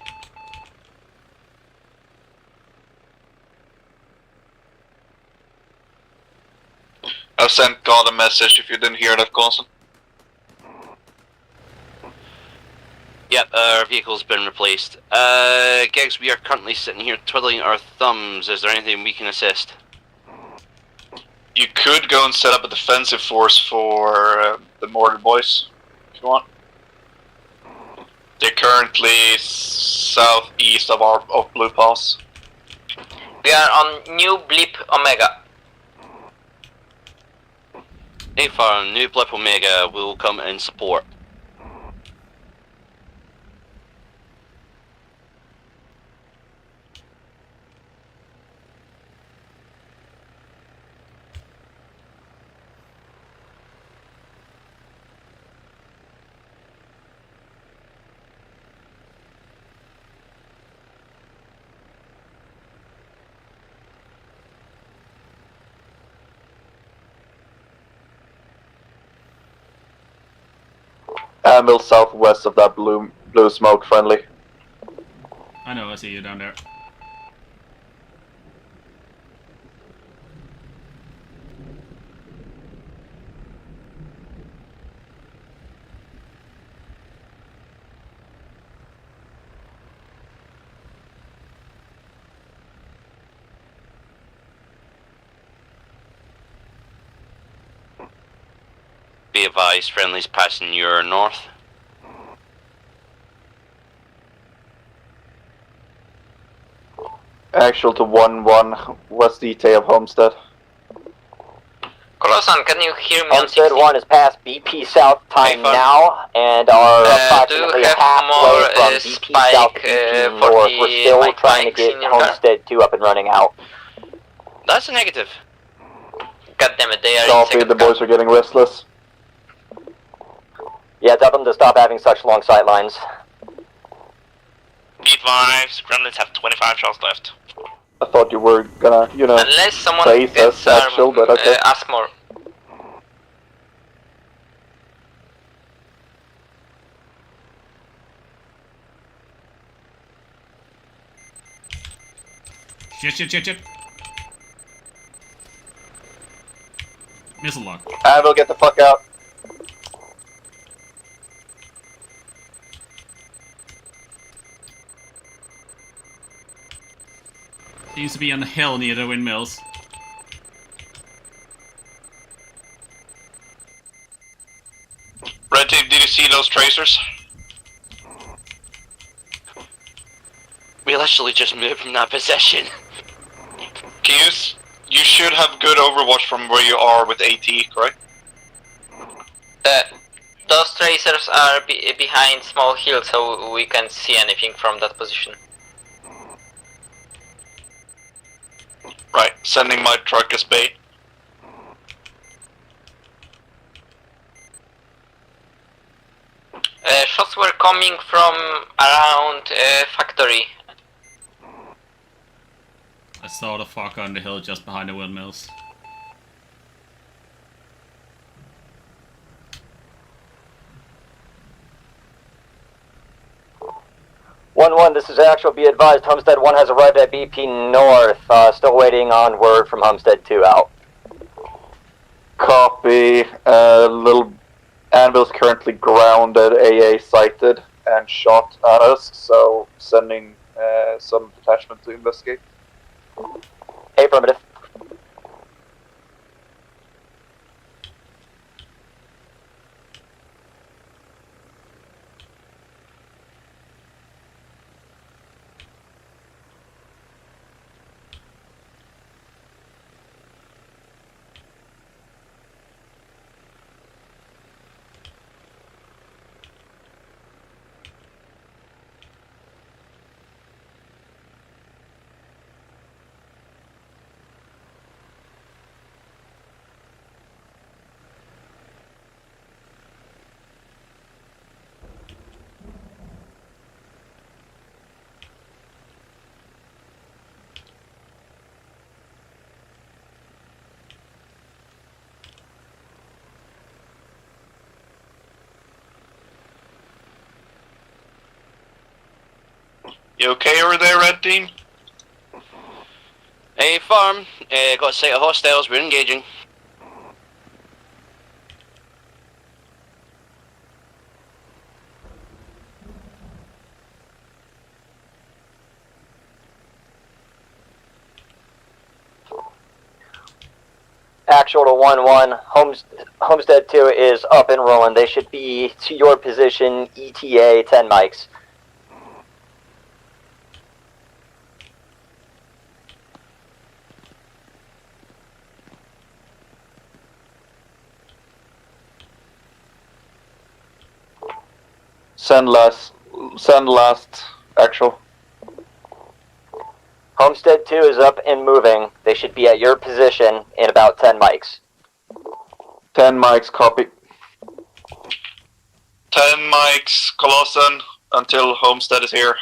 I've sent God a message if you didn't hear that, Conson. Yep, our vehicle's been replaced. Gags, we are currently sitting here twiddling our thumbs. Is there anything we can assist? You could go and set up a defensive force for the mortar boys, if you want. They're currently southeast of Blue Pass. We are on New Blip Omega. A-Farm, New Blip Omega will come in support. Anvil southwest of that blue smoke, friendly. I know, I see you down there. Be advised, friendly's passing your north. Actual to 1-1, west detail of Homestead. Colosan, can you hear me? Homestead 1 is past BP South time now, and are approximately halfway from BP South to BP North. We're still trying to get Homestead 2 up and running out. That's a negative. God damn it, they are Copy, the boys are getting restless. Yeah, tell them to stop having such long sight lines. Be advised, Gremlins have 25 shots left. I thought you were gonna, you know, unless someone face gets us actual, but okay. ask more. Shit. Missile lock. Anvil, get the fuck out. Seems to be on the hill near the windmills. Red team, did you see those tracers? We literally just moved from that position. You should have good overwatch from where you are with AT, correct? Those tracers are behind small hills, so we can't see anything from that position. Right, sending my truck as bait. Shots were coming from around factory. I saw the fucker on the hill just behind the windmills. This is actual. Be advised, Homestead 1 has arrived at BP North. Still waiting on word from Homestead 2 out. Copy. Little Anvil's currently grounded, AA sighted, and shot at us, so sending some detachment to investigate. Affirmative. You okay over there, Red Team? Hey, farm. Got a sight of hostiles. We're engaging. Actual to 1-1. Homestead 2 is up and rolling. They should be to your position, ETA 10 mics. Send last, actual. Homestead 2 is up and moving. They should be at your position in about 10 mics. 10 mics, copy. 10 mics, Colossian, until Homestead is here.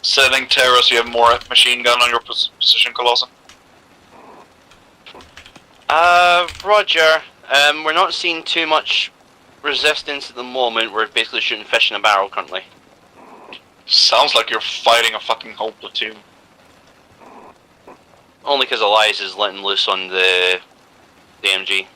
Setting terrace, you have more machine gun on your position, Colossian. Roger. We're not seeing too much resistance at the moment. We're basically shooting fish in a barrel currently. Sounds like you're fighting a fucking whole platoon. Only because Elias is letting loose on the MG.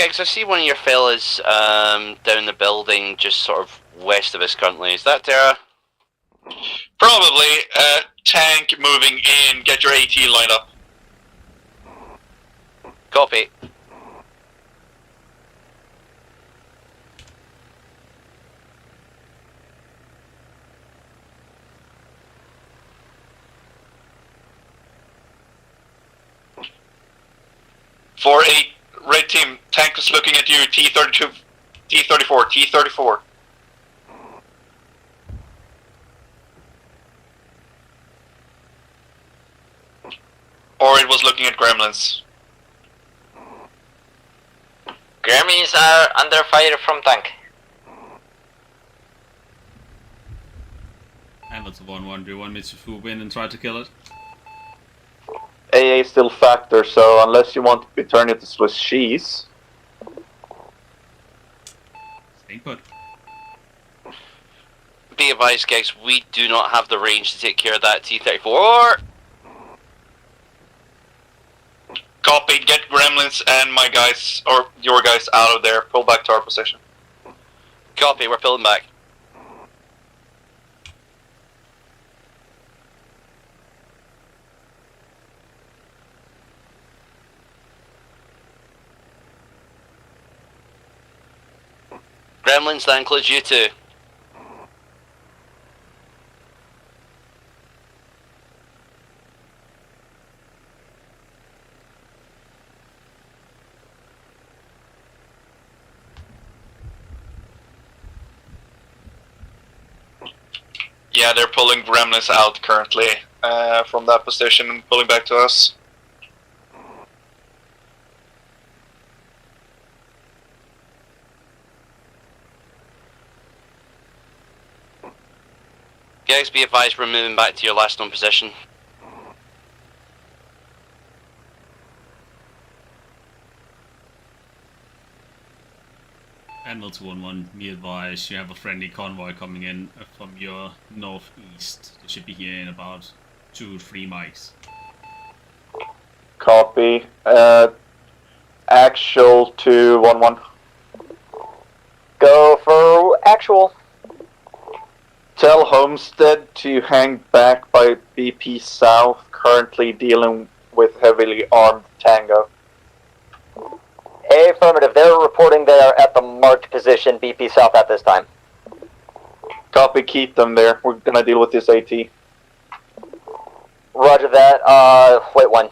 Gex, I see one of your fellas down the building, just sort of west of us currently. Is that Terra? Probably. Tank moving in. Get your AT lined up. Copy. For a red team, tank is looking at you. T32, T34, T34. Or it was looking at gremlins. Gremlins are under fire from tank. And that's a 1-1. Do you want me to swoop in and try to kill it? AA still factor, so unless you want to turn it to Swiss cheese. Stay put. Be advised, Gex, we do not have the range to take care of that T-34. Copy, get gremlins and my guys, or your guys out of there. Pull back to our position. Copy, we're pulling back. Gremlins, that includes you too. Yeah, they're pulling gremlins out currently from that position and pulling back to us. Gex, be advised, we're moving back to your last known position. Admiral 211, be advised, you have a friendly convoy coming in from your northeast. They should be here in about 2-3 mics. Copy. Actual 211. Go for actual. Tell Homestead to hang back by BP South, currently dealing with heavily armed Tango. Affirmative. They're reporting they are at the marked position, BP South at this time. Copy, keep them there. We're gonna deal with this AT. Roger that. Wait one.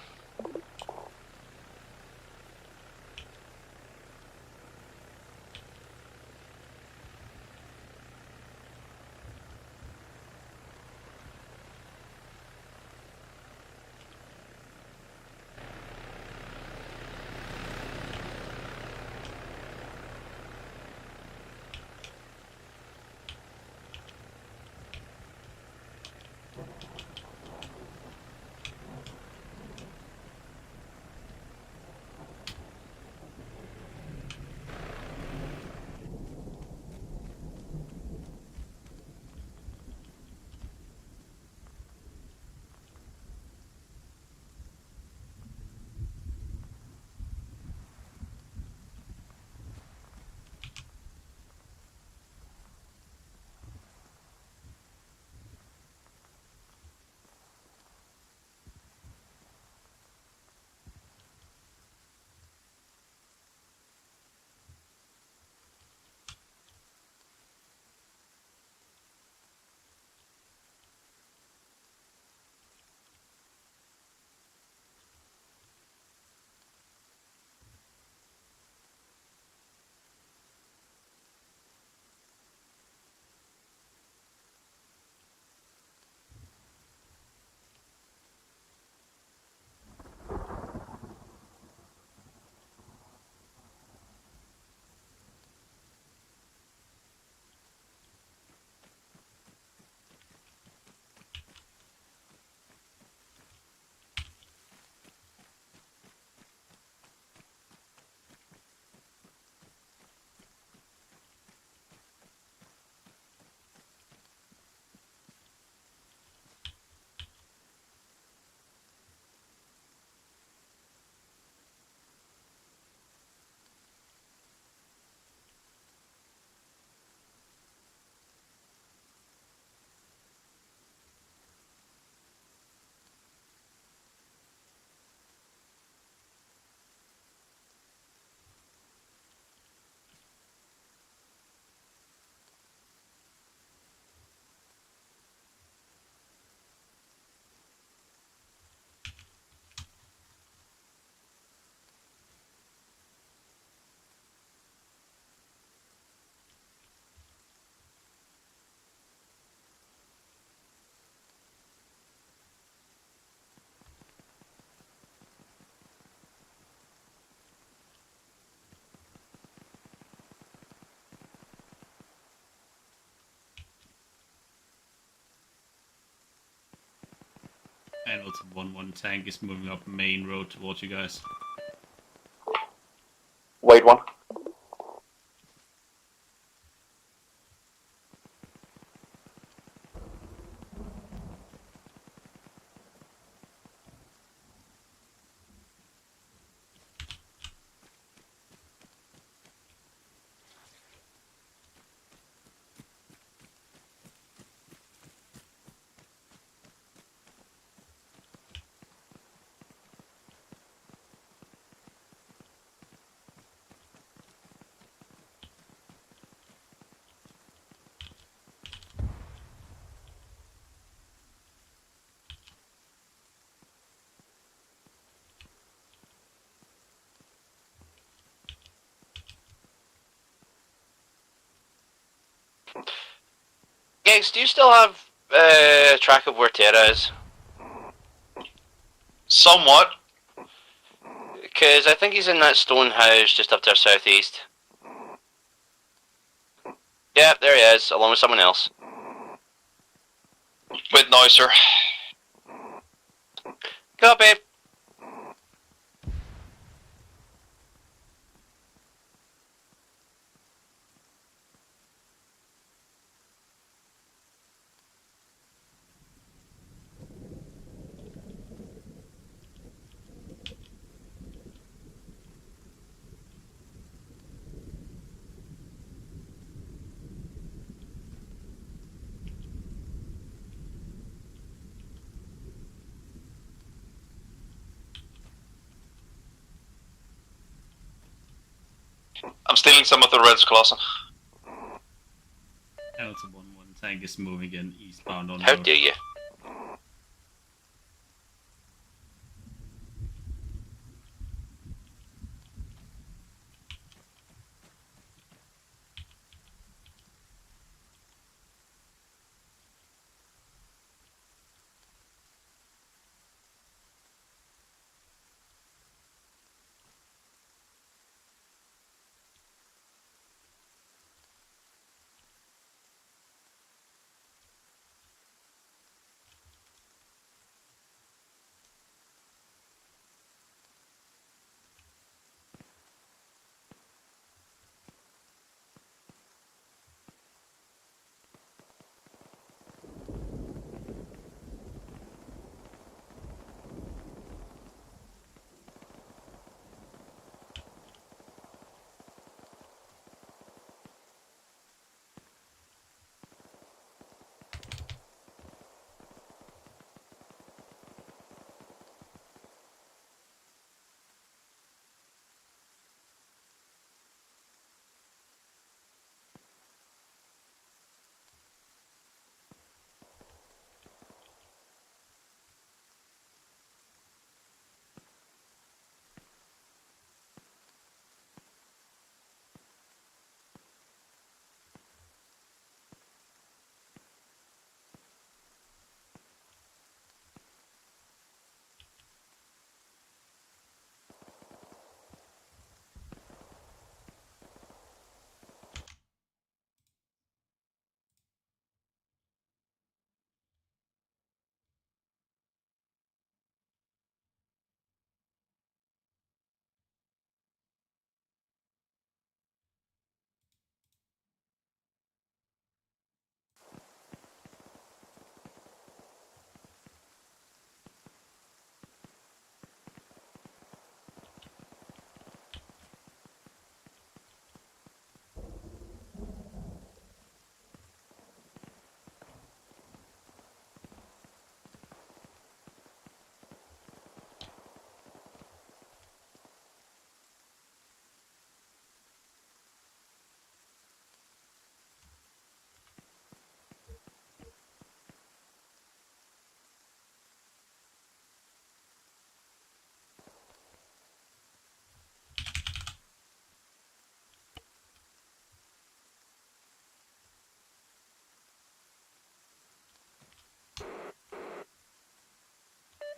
And also 1-1 tank is moving up main road towards you guys. Wait one. Guys, do you still have track of where Terra is? Somewhat. Because I think he's in that stone house just up to our southeast. Yeah, there he is, along with someone else. With Noiser. Copy. I'm stealing some of the Red's Clausen. And also 1-1 tank is moving again eastbound on How road. dare you?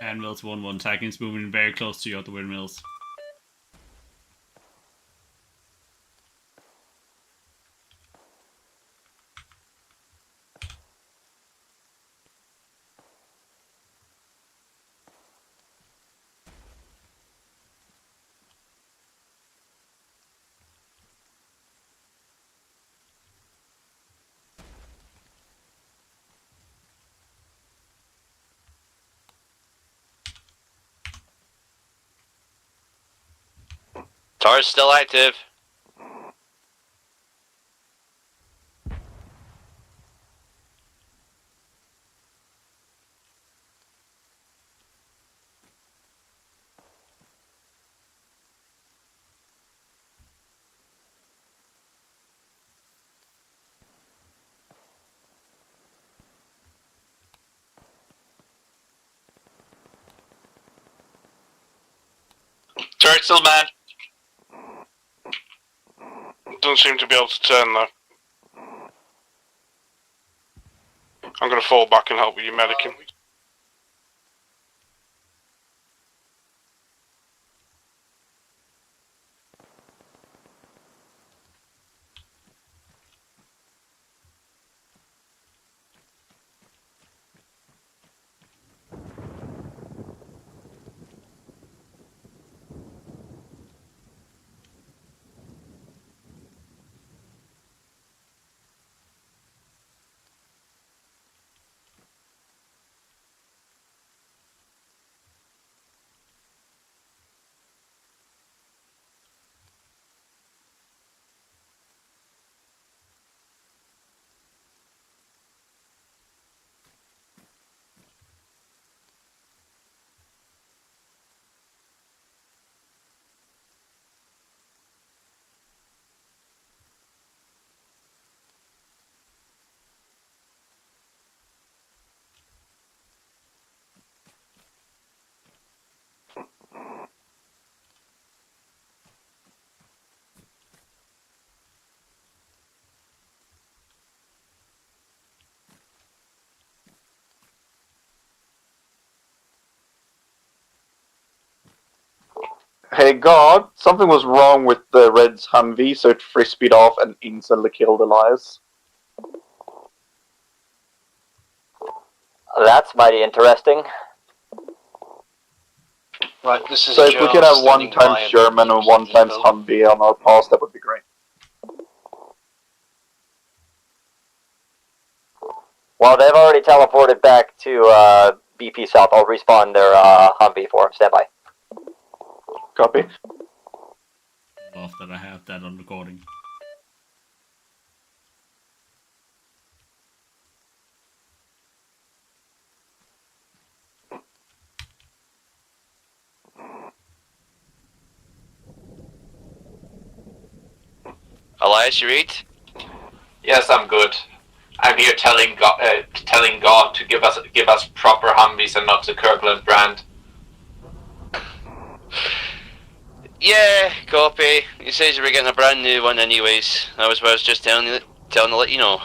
Anvil's 1-1 tank is moving very close to you at the windmills. Turret's still active. Turret still manned. Don't seem to be able to turn though. I'm gonna fall back and help with your medicine. Hey God, something was wrong with the Red's Humvee, so it frisbeed off and instantly killed Elias. That's mighty interesting. Right, this is So if Joe we could have one standing by times a Sherman and one times Humvee on our pass, that would be great. Well, they've already teleported back to BP South. I'll respawn their Humvee for them. Stand by. Copy. Love that I have that on recording. Elias, you read? Yes, I'm good. I'm here telling God to give us proper Humvees and not the Kirkland brand. Yeah, copy. He says we're getting a brand new one anyways. That was what I was just telling to let you know.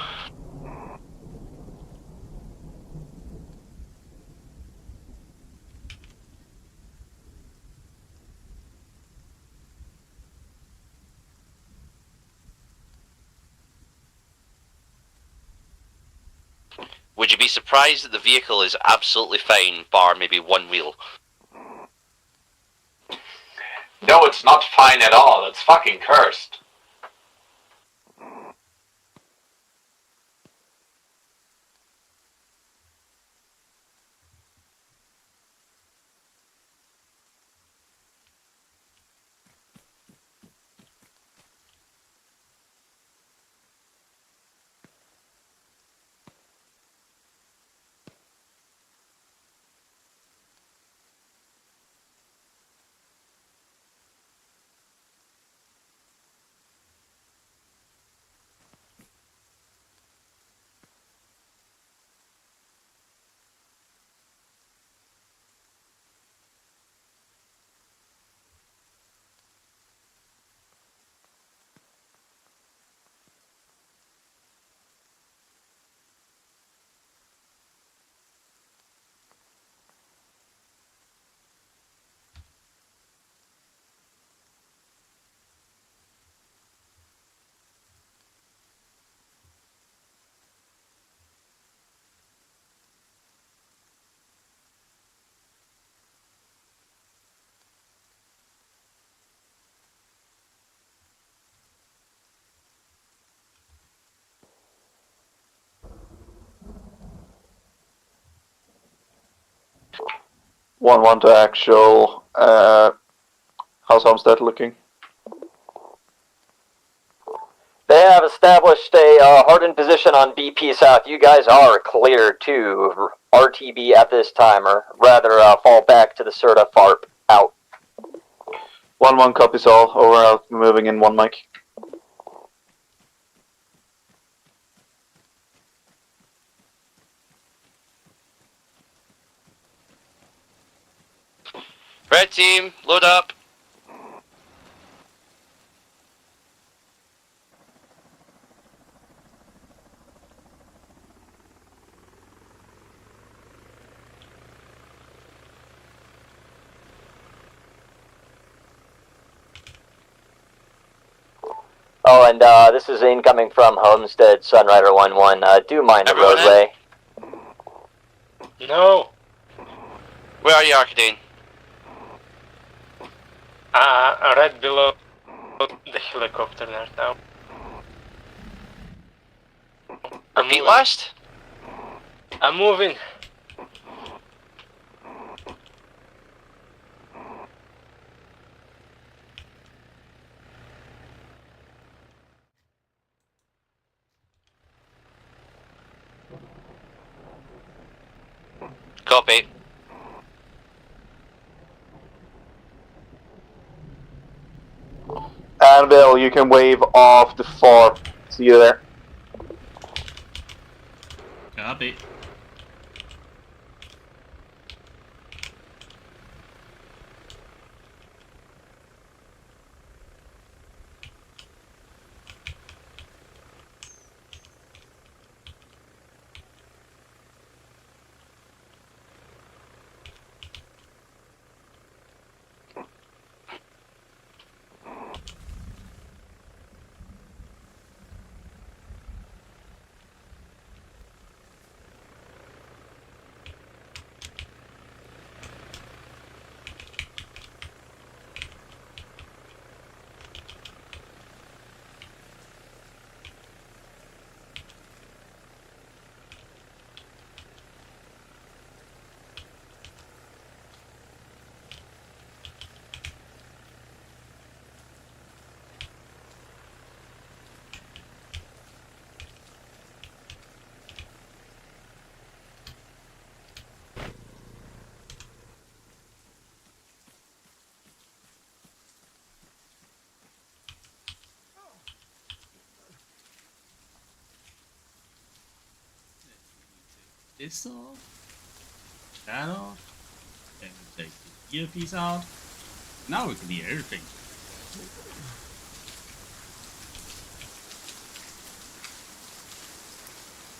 Would you be surprised that the vehicle is absolutely fine, bar maybe one wheel? No, it's not fine at all. It's fucking cursed. One to actual. How's Homestead looking? They have established a hardened position on BP South. You guys are clear to RTB at this time, or rather fall back to the Serta FARP. Out. 1-1 copies all. Over out. Moving in 1 mic. Red team, load up. Oh, and this is incoming from Homestead, Sunrider 1-1. Do mind the roadway. No. Where are you, Arcadine? Right below the helicopter there now. Repeat last? I'm moving. Copy. Anvil, you can wave off the FARP. See you there. Copy. This off. That off. Then we take the earpiece out. Now we can hear everything.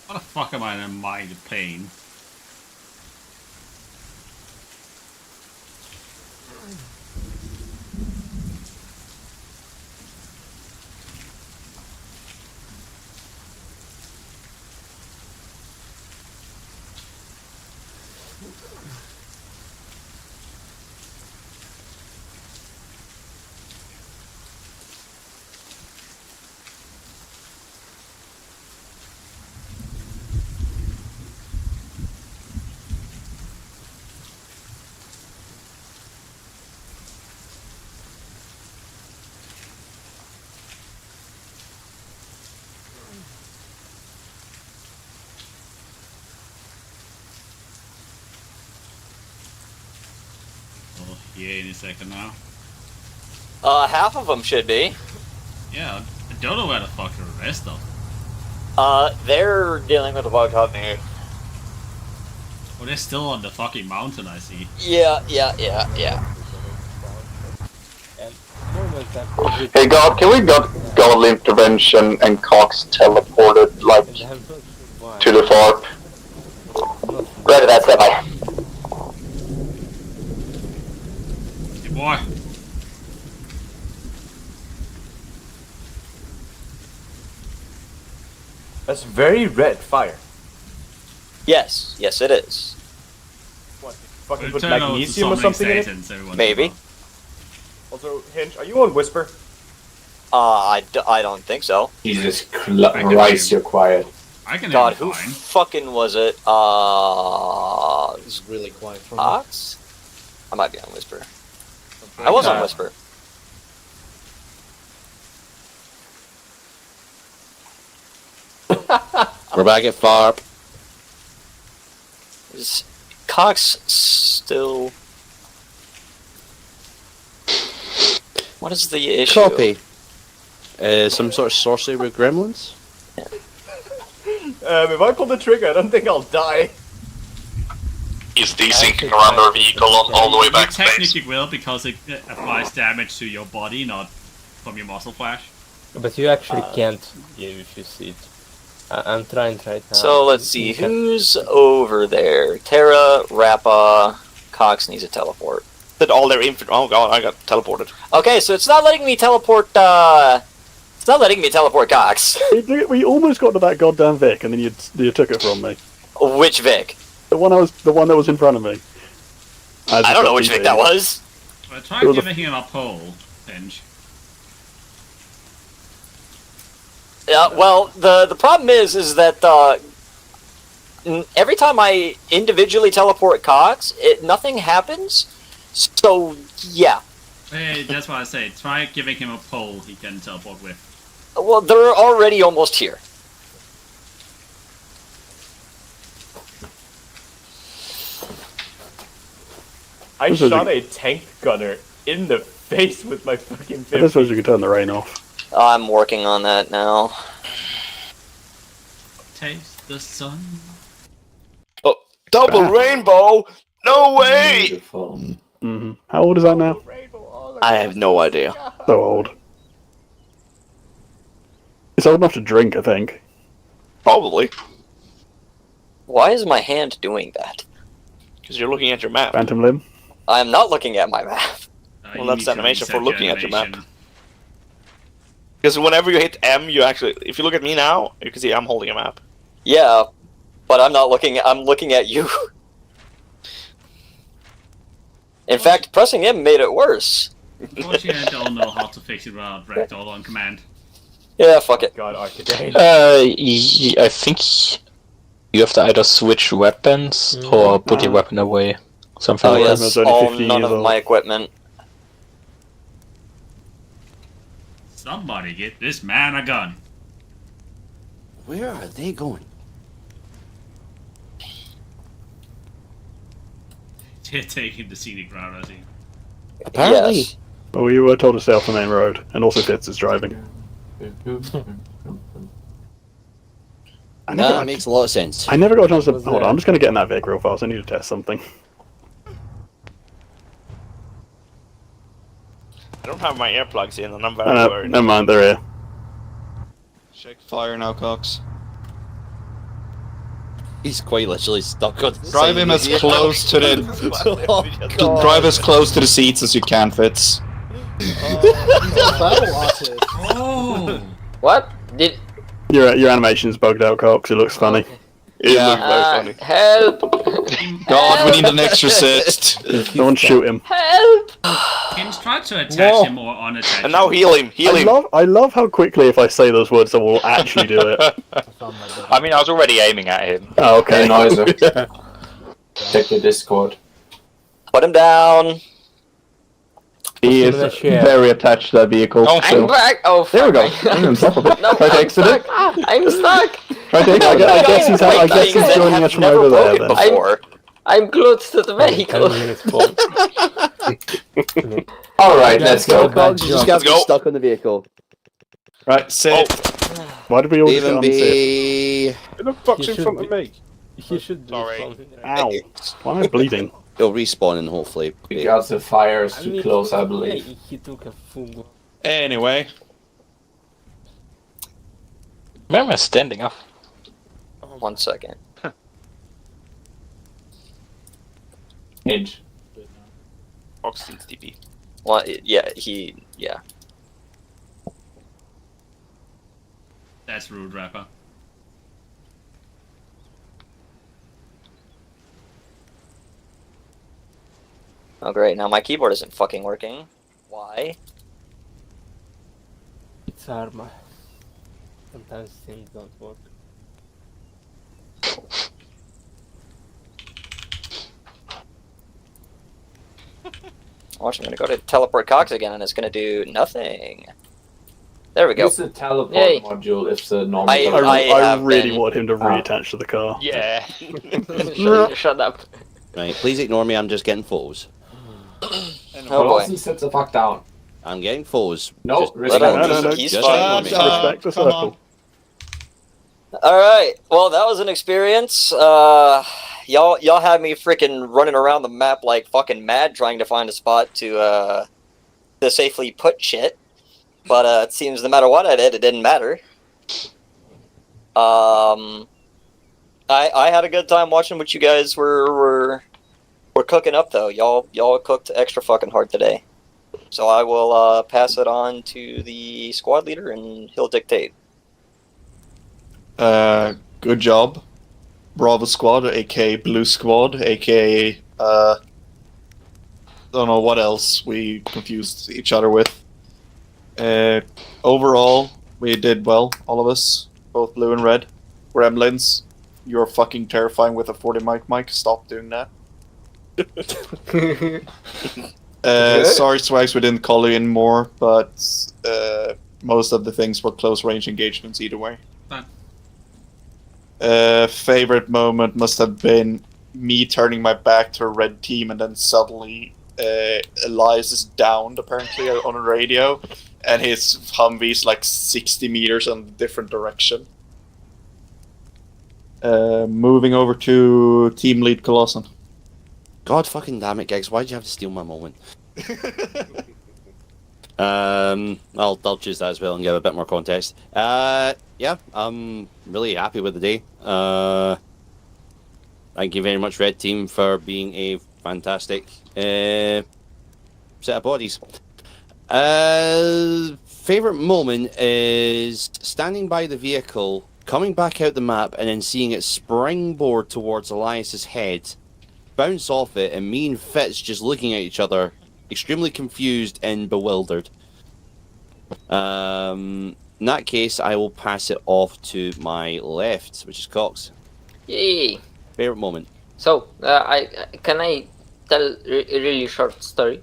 What the fuck am I in a mind of pain? Yeah, in a second now. Half of them should be. Yeah, I don't know where the fuck are the rest of. They're dealing with the bug hunting. Oh, they're still on the fucking mountain, I see. Yeah. Hey God, can we got godly intervention and Cox teleported like to the FARP? Right at that semi. Hey boy. That's very red fire. Yes, it is. What? Fucking We'll put turn over to magnesium or summoning something in Satans every it? once in a Maybe. while. Also, Hinge, are you on Whisper? I don't think so. Jesus Christ, you're quiet. I can God, hear who fine. fucking was it? It's really quiet for me. Ox? I might be on Whisper. I was on Whisper. We're back at FARP. Is Cox still... What is the issue? Copy. Some sort of sorcery with gremlins? If I pull the trigger, I don't think I'll die. He's desyncing around our vehicle all the way back to base. Technically will, because it applies damage to your body, not from your muscle flash. But you actually can't give if you see it. I'm trying right now. So let's see, who's over there? Terra, Rappa, Cox needs a teleport. That all their infantry. Oh god, I got teleported. Okay, so it's not letting me teleport. It's not letting me teleport Cox. We almost got to that goddamn Vic, and then you took it from me. Which Vic? The one that was in front of me. I don't know which Vic that was. Well, try giving him a pole, Finch. Yeah, well, the problem is that every time I individually teleport Cox, nothing happens. So yeah. Hey, that's what I say. Try giving him a pole he can teleport with. Well, they're already almost here. I shot a tank gunner in the face with my fucking 50. I suppose you could turn the rain off. I'm working on that now. Taste the sun. Oh, double rainbow! No way! Beautiful. Mm-hmm. How old is that now? I have no idea. So old. It's old enough to drink, I think. Probably. Why is my hand doing that? Because you're looking at your map. Phantom limb. I'm not looking at my map. Well, that's the animation for looking at your map. Because whenever you hit M, you actually, if you look at me now, you can see I'm holding a map. Yeah, but I'm not looking. I'm looking at you. In fact, pressing M made it worse. Unfortunately, I don't know how to fix it without ragdoll on command. Yeah, fuck it. God, Arcade. I think you have to either switch weapons or put your weapon away. Something Oh like yes, that. all none of my equipment. Somebody get this man a gun. Where are they going? They're taking the scenic route, I think. Apparently. Yes. Well, you were told to stay off the main road, and also Fitz is driving. That makes a lot of sense. I never got a chance to... Hold on, I'm just going to get in that Vic real fast. I need to test something. I don't have my earplugs in, and I'm very worried. Never mind, they're here. Check fire now, Cox. He's quite literally stuck on the Drive him as close to the... Drive as close to the seats as you can, Fitz. He's a battle artist. Oh! What? Did... Your animation's bugged out, Cox. It looks funny. It looks very funny. Help! God, we need an exorcist. Don't shoot him. Help! Kins tried to attach him or unattach And now heal him, heal him. I love how quickly, if I say those words, someone will actually do it. I mean, I was already aiming at him. Oh, okay. Noiser. Check the Discord. Put him down. He is very attached to that vehicle. I'm back! Oh, there we go. fuck. He's on top of it. No, Try to I'm exit it. stuck. I'm stuck! Try to exit it. I guess he's joining us from over there then. I'm glued to the vehicle. Alright, let's go. You just got to be stuck on the vehicle. Right, sit. Why did we all just Even get on sit? be... Who the fuck's in front of me? He should do something. Ow. Why am I bleeding? He'll respawn and hopefully... Because the fire is too close, I believe. He took a full... Anyway. Where am I standing up? 1 second. Hinge. Fox needs TP. Well, yeah. That's rude, Rapper. Oh great, now my keyboard isn't fucking working. Why? It's Arma. Sometimes things don't work. Watch, I'm gonna go to teleport Cox again and it's gonna do nothing. There we go. Use the teleport Yay. module if the normal. I really want him to reattach to the car. Yeah. Shut up. Right, please ignore me. I'm just getting photos. Oh boy. Sit the fuck down. I'm getting photos. No, Just respect. ignore me. No, he's Just fine. ignore me. Respect the circle. All right. Well, that was an experience. Y'all had me freaking running around the map like fucking mad trying to find a spot to safely put shit. But it seems no matter what I did, it didn't matter. I had a good time watching what you guys were cooking up though. Y'all cooked extra fucking hard today. So I will pass it on to the squad leader and he'll dictate. Good job, Bravo Squad, aka Blue Squad, aka don't know what else we confused each other with. Overall, we did well, all of us, both blue and red. Gremlins, you're fucking terrifying with a 40 mic. Stop doing that. Sorry, Swags, we didn't call you in more, but most of the things were close range engagements either way. Fine. Favorite moment must have been me turning my back to a red team and then suddenly Elias is downed apparently on a radio and his Humvee's like 60 meters in a different direction. Moving over to team lead Colossan. God fucking damn it, Gigs. Why'd you have to steal my moment? I'll choose that as well and give a bit more context. Yeah, I'm really happy with the day. Thank you very much, Red Team, for being a fantastic set of bodies. Favorite moment is standing by the vehicle, coming back out the map, and then seeing it springboard towards Elias's head, bounce off it, and me and Fitz just looking at each other, extremely confused and bewildered. In that case, I will pass it off to my left, which is Cox. Yay! Favorite moment? So, can I tell a really short story?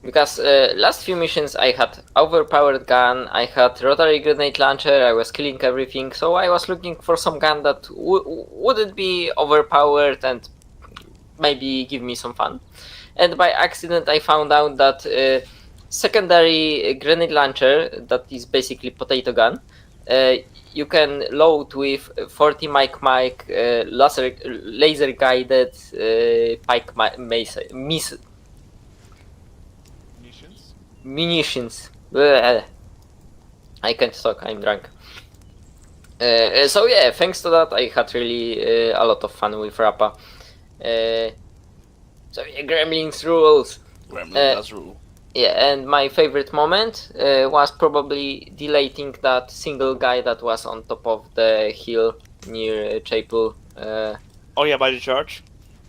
Because last few missions I had overpowered gun, I had rotary grenade launcher, I was killing everything, so I was looking for some gun that wouldn't be overpowered and maybe give me some fun. And by accident I found out that secondary grenade launcher, that is basically potato gun, you can load with 40 mic laser guided pike munitions. I can't talk, I'm drunk. So yeah, thanks to that I had really a lot of fun with Rappa. So yeah, Gremlins rules. Gremlin does rule. Yeah, and my favorite moment was probably deleting that single guy that was on top of the hill near Chapel. Oh yeah, by the church?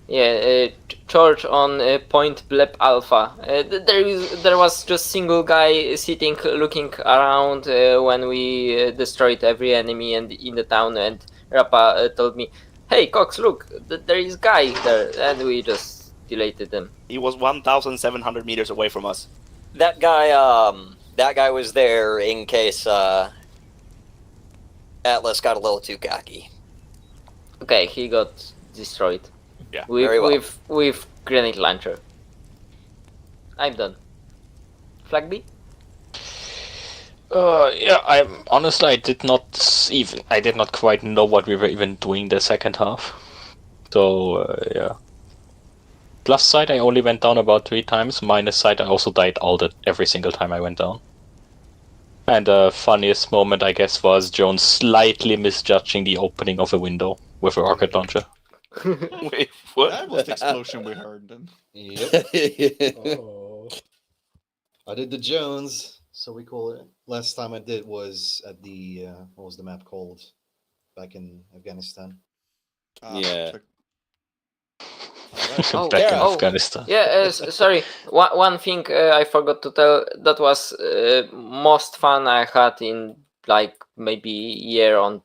Yeah, church on Point Blep Alpha. There was just single guy sitting, looking around when we destroyed every enemy and in the town, and Rappa told me, "Hey Cox, look, there is guy there," and we just deleted him. He was 1,700 meters away from us. That guy was there in case Atlas got a little too cocky. Okay, he got destroyed. Yeah, very well. With grenade launcher. I'm done. Flag B? Yeah, I'm honestly, I did not quite know what we were even doing the second half. So yeah. Plus side, I only went down about 3 times. Minus side, I also died every single time I went down. And the funniest moment, I guess, was Jones slightly misjudging the opening of a window with a rocket launcher. Wait, what? That was the explosion we heard then. Yep. Oh. I did the Jones, so we call it. Last time I did was at the what was the map called? Back in Afghanistan. Yeah. Back in Afghanistan. Yeah, sorry. One thing I forgot to tell. That was most fun I had in like maybe year or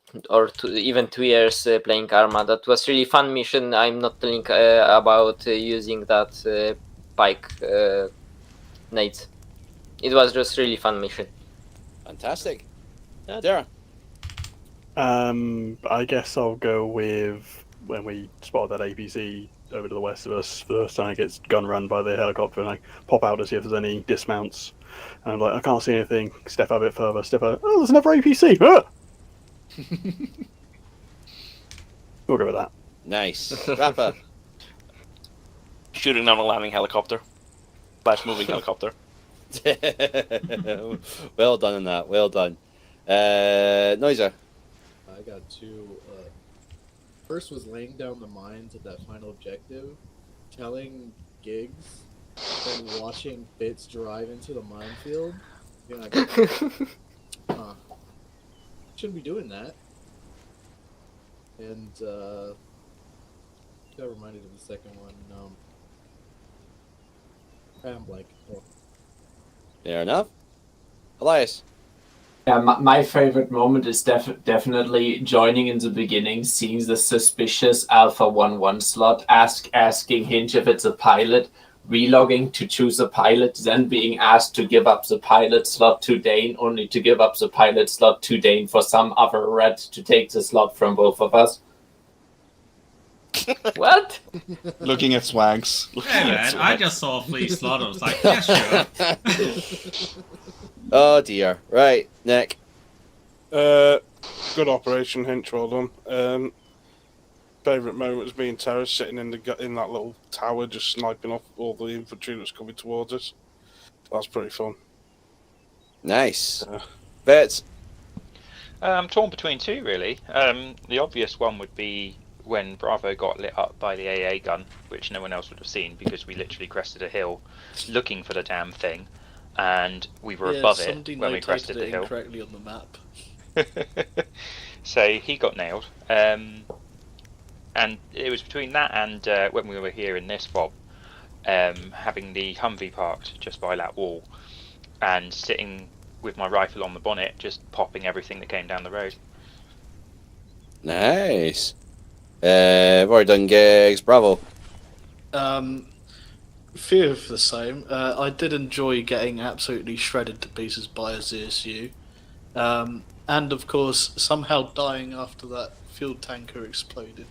even 2 years playing Arma. That was really fun mission. I'm not telling about using that pike nades. It was just really fun mission. Fantastic. Darren. I guess I'll go with when we spotted that APC over to the west of us first time. It gets gun run by the helicopter, and I pop out to see if there's any dismounts. And I'm like, I can't see anything. Step out a bit further. Step out. Oh, there's another APC. Ah! We'll go with that. Nice. Rapper. Shooting down a landing helicopter. / moving helicopter. Well done on that. Well done. Noiser. I got 2. First was laying down the mines at that final objective, telling Giggs, and watching Fitz drive into the minefield. Being like, huh, shouldn't be doing that. And got reminded of the second one. I'm blank. Oh. Fair enough. Elias. Yeah, my favorite moment is definitely joining in the beginning, seeing the suspicious Alpha 1-1 slot, asking Hinge if it's a pilot, relogging to choose a pilot, then being asked to give up the pilot slot to Dane, only to give up the pilot slot to Dane for some other red to take the slot from both of us. What? Looking at Swanks. Hey man, I just saw a flea slot. I was like, yeah, sure. Oh dear. Right, Nick. Good operation, Hinch. Well done. Favourite moment was me and Terrace sitting in that little tower, just sniping off all the infantry that's coming towards us. That's pretty fun. Nice. Vets. I'm torn between 2 really. The obvious one would be when Bravo got lit up by the AA gun, which no one else would have seen because we literally crested a hill looking for the damn thing, and we were above it when we crested the hill. Incorrectly on the map. So he got nailed, and it was between that and when we were here in this fob, having the Humvee parked just by that wall, and sitting with my rifle on the bonnet, just popping everything that came down the road. Nice. I've already done Gigs. Bravo. Few of the same. I did enjoy getting absolutely shredded to pieces by a ZSU. And of course, somehow dying after that fuel tanker exploded.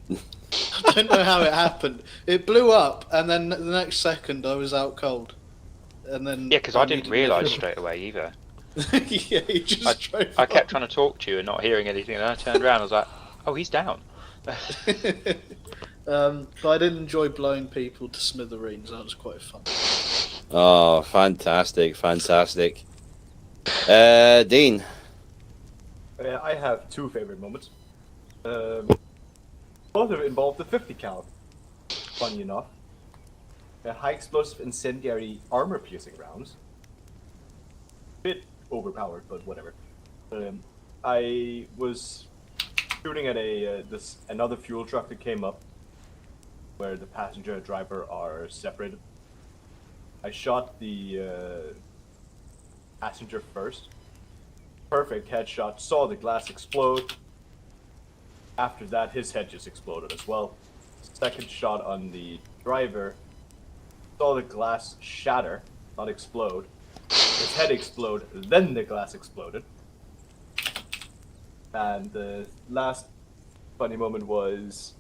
I don't know how it happened. It blew up, and then the next second I was out cold. And then Yeah, because I didn't realise straight away either. Yeah, you just I kept trying to talk to you and not hearing anything, and I turned around and I was like, oh, he's down. But I did enjoy blowing people to smithereens. That was quite fun. Oh, fantastic, fantastic. Dean. I have 2 favorite moments. Both of it involved the 50 cal. Funny enough. High explosive incendiary armor piercing rounds. Bit overpowered, but whatever. I was shooting at another fuel truck that came up, where the passenger and driver are separated. I shot the passenger first. Perfect headshot. Saw the glass explode. After that, his head just exploded as well. Second shot on the driver. Saw the glass shatter, not explode. His head explode, then the glass exploded. And the last funny moment was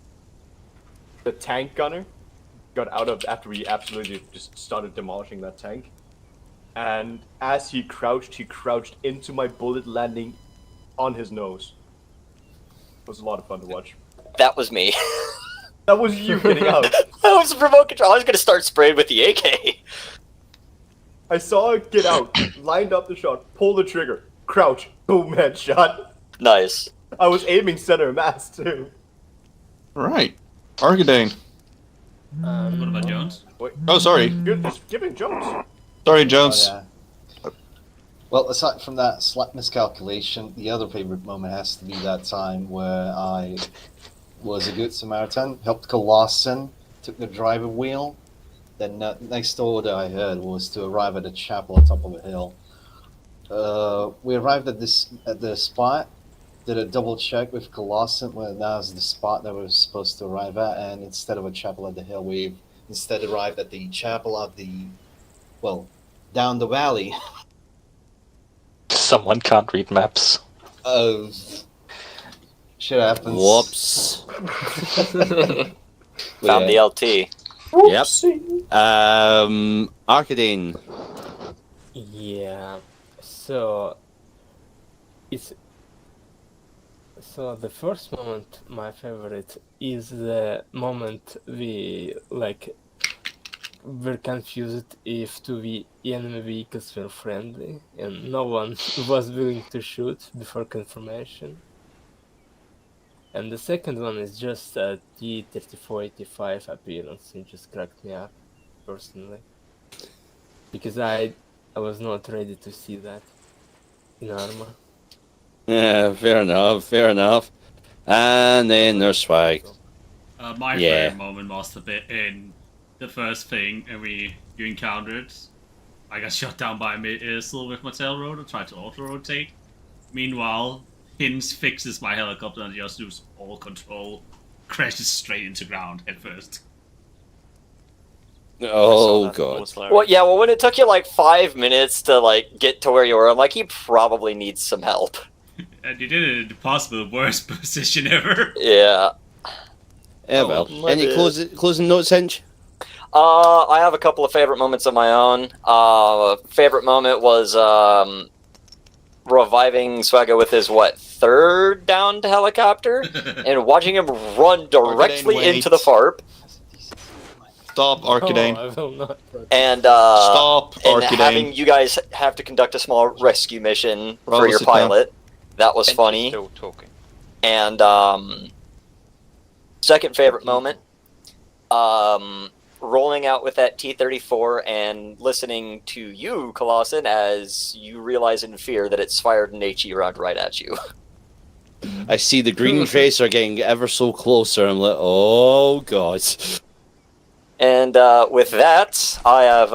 the tank gunner got out of after we absolutely just started demolishing that tank. And as he crouched into my bullet, landing on his nose. It was a lot of fun to watch. That was me. That was you getting out. That was a remote control. I was gonna start spraying with the AK. I saw it get out, lined up the shot, pull the trigger, crouch, boom, headshot. Nice. I was aiming center mass too. Right. Argadane. What about Jones? Oh, sorry. You're just giving Jones. Sorry, Jones. Oh, yeah. Well, aside from that slight miscalculation, the other favorite moment has to be that time where I was a good Samaritan, helped Colossian, took the driver wheel. Then next order I heard was to arrive at the chapel on top of a hill. We arrived at the spot, did a double check with Colossian where that was the spot that we were supposed to arrive at, and instead of a chapel at the hill, we instead arrived at the chapel of the, well, down the valley. Someone can't read maps. Oh, shit happens. Whoops. Found the LT. Yep. Arcadine. Yeah. So the first moment, my favorite, is the moment we're confused if two enemy vehicles were friendly, and no one was willing to shoot before confirmation. And the second one is just a T-3485 appearance, and just cracked me up, personally. Because I was not ready to see that in Arma. Yeah, fair enough. And then there's Swag. My favorite moment must have been in the first thing you encountered. I got shot down by a missile with my tail rotor, tried to auto-rotate. Meanwhile, Hinge fixes my helicopter and just loses all control. Crashes straight into ground head first. Oh god. Well, when it took you like 5 minutes to like get to where you were, I'm like, he probably needs some help. And you did it in the possible worst position ever. Yeah. Yeah, well. Any closing notes, Hinge? I have a couple of favorite moments of my own. Favorite moment was reviving Swagger with his third downed helicopter, and watching him run directly into the FARP. Stop, Arcadine. And Stop, and Arcadine. having you guys have to conduct a small rescue mission for your pilot. That was funny. Still talking. And second favorite moment, rolling out with that T-34 and listening to you, Colossan, as you realize in fear that it's fired an HE round right at you. I see the green tracer getting ever so closer. I'm like, oh god. And with that, I have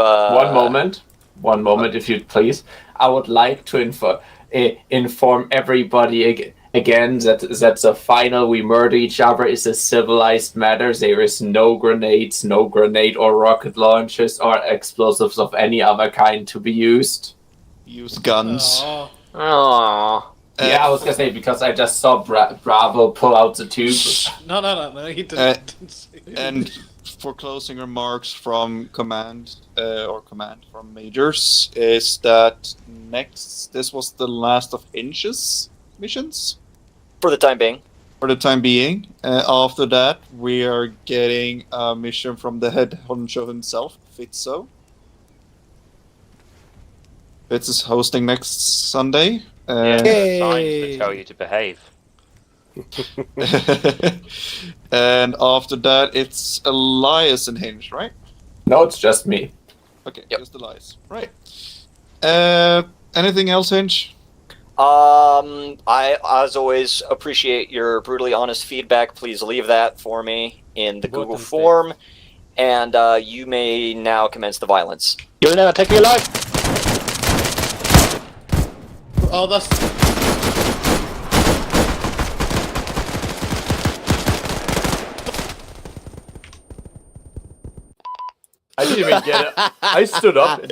One moment, if you'd please. I would like to inform everybody again that the final we murder each other is a civilized matter. There is no grenades, no grenade or rocket launchers or explosives of any other kind to be used. Use guns. Aww. Yeah, I was gonna say, because I just saw Bravo pull out the tube. No, he didn't. And for closing remarks from command from majors is that this was the last of Hinge's missions for the time being. After that, we are getting a mission from the head honcho himself, Fitzo. Fitz is hosting next Sunday. Signs that tell you to behave. And after that, it's Elias and Hinge, right? No, it's just me. Okay, just Elias. Right. Anything else, Hinge? I, as always, appreciate your brutally honest feedback. Please leave that for me in the Google form. And you may now commence the violence. You'll never take me alive! Oh, that's... I didn't even get it. I stood up.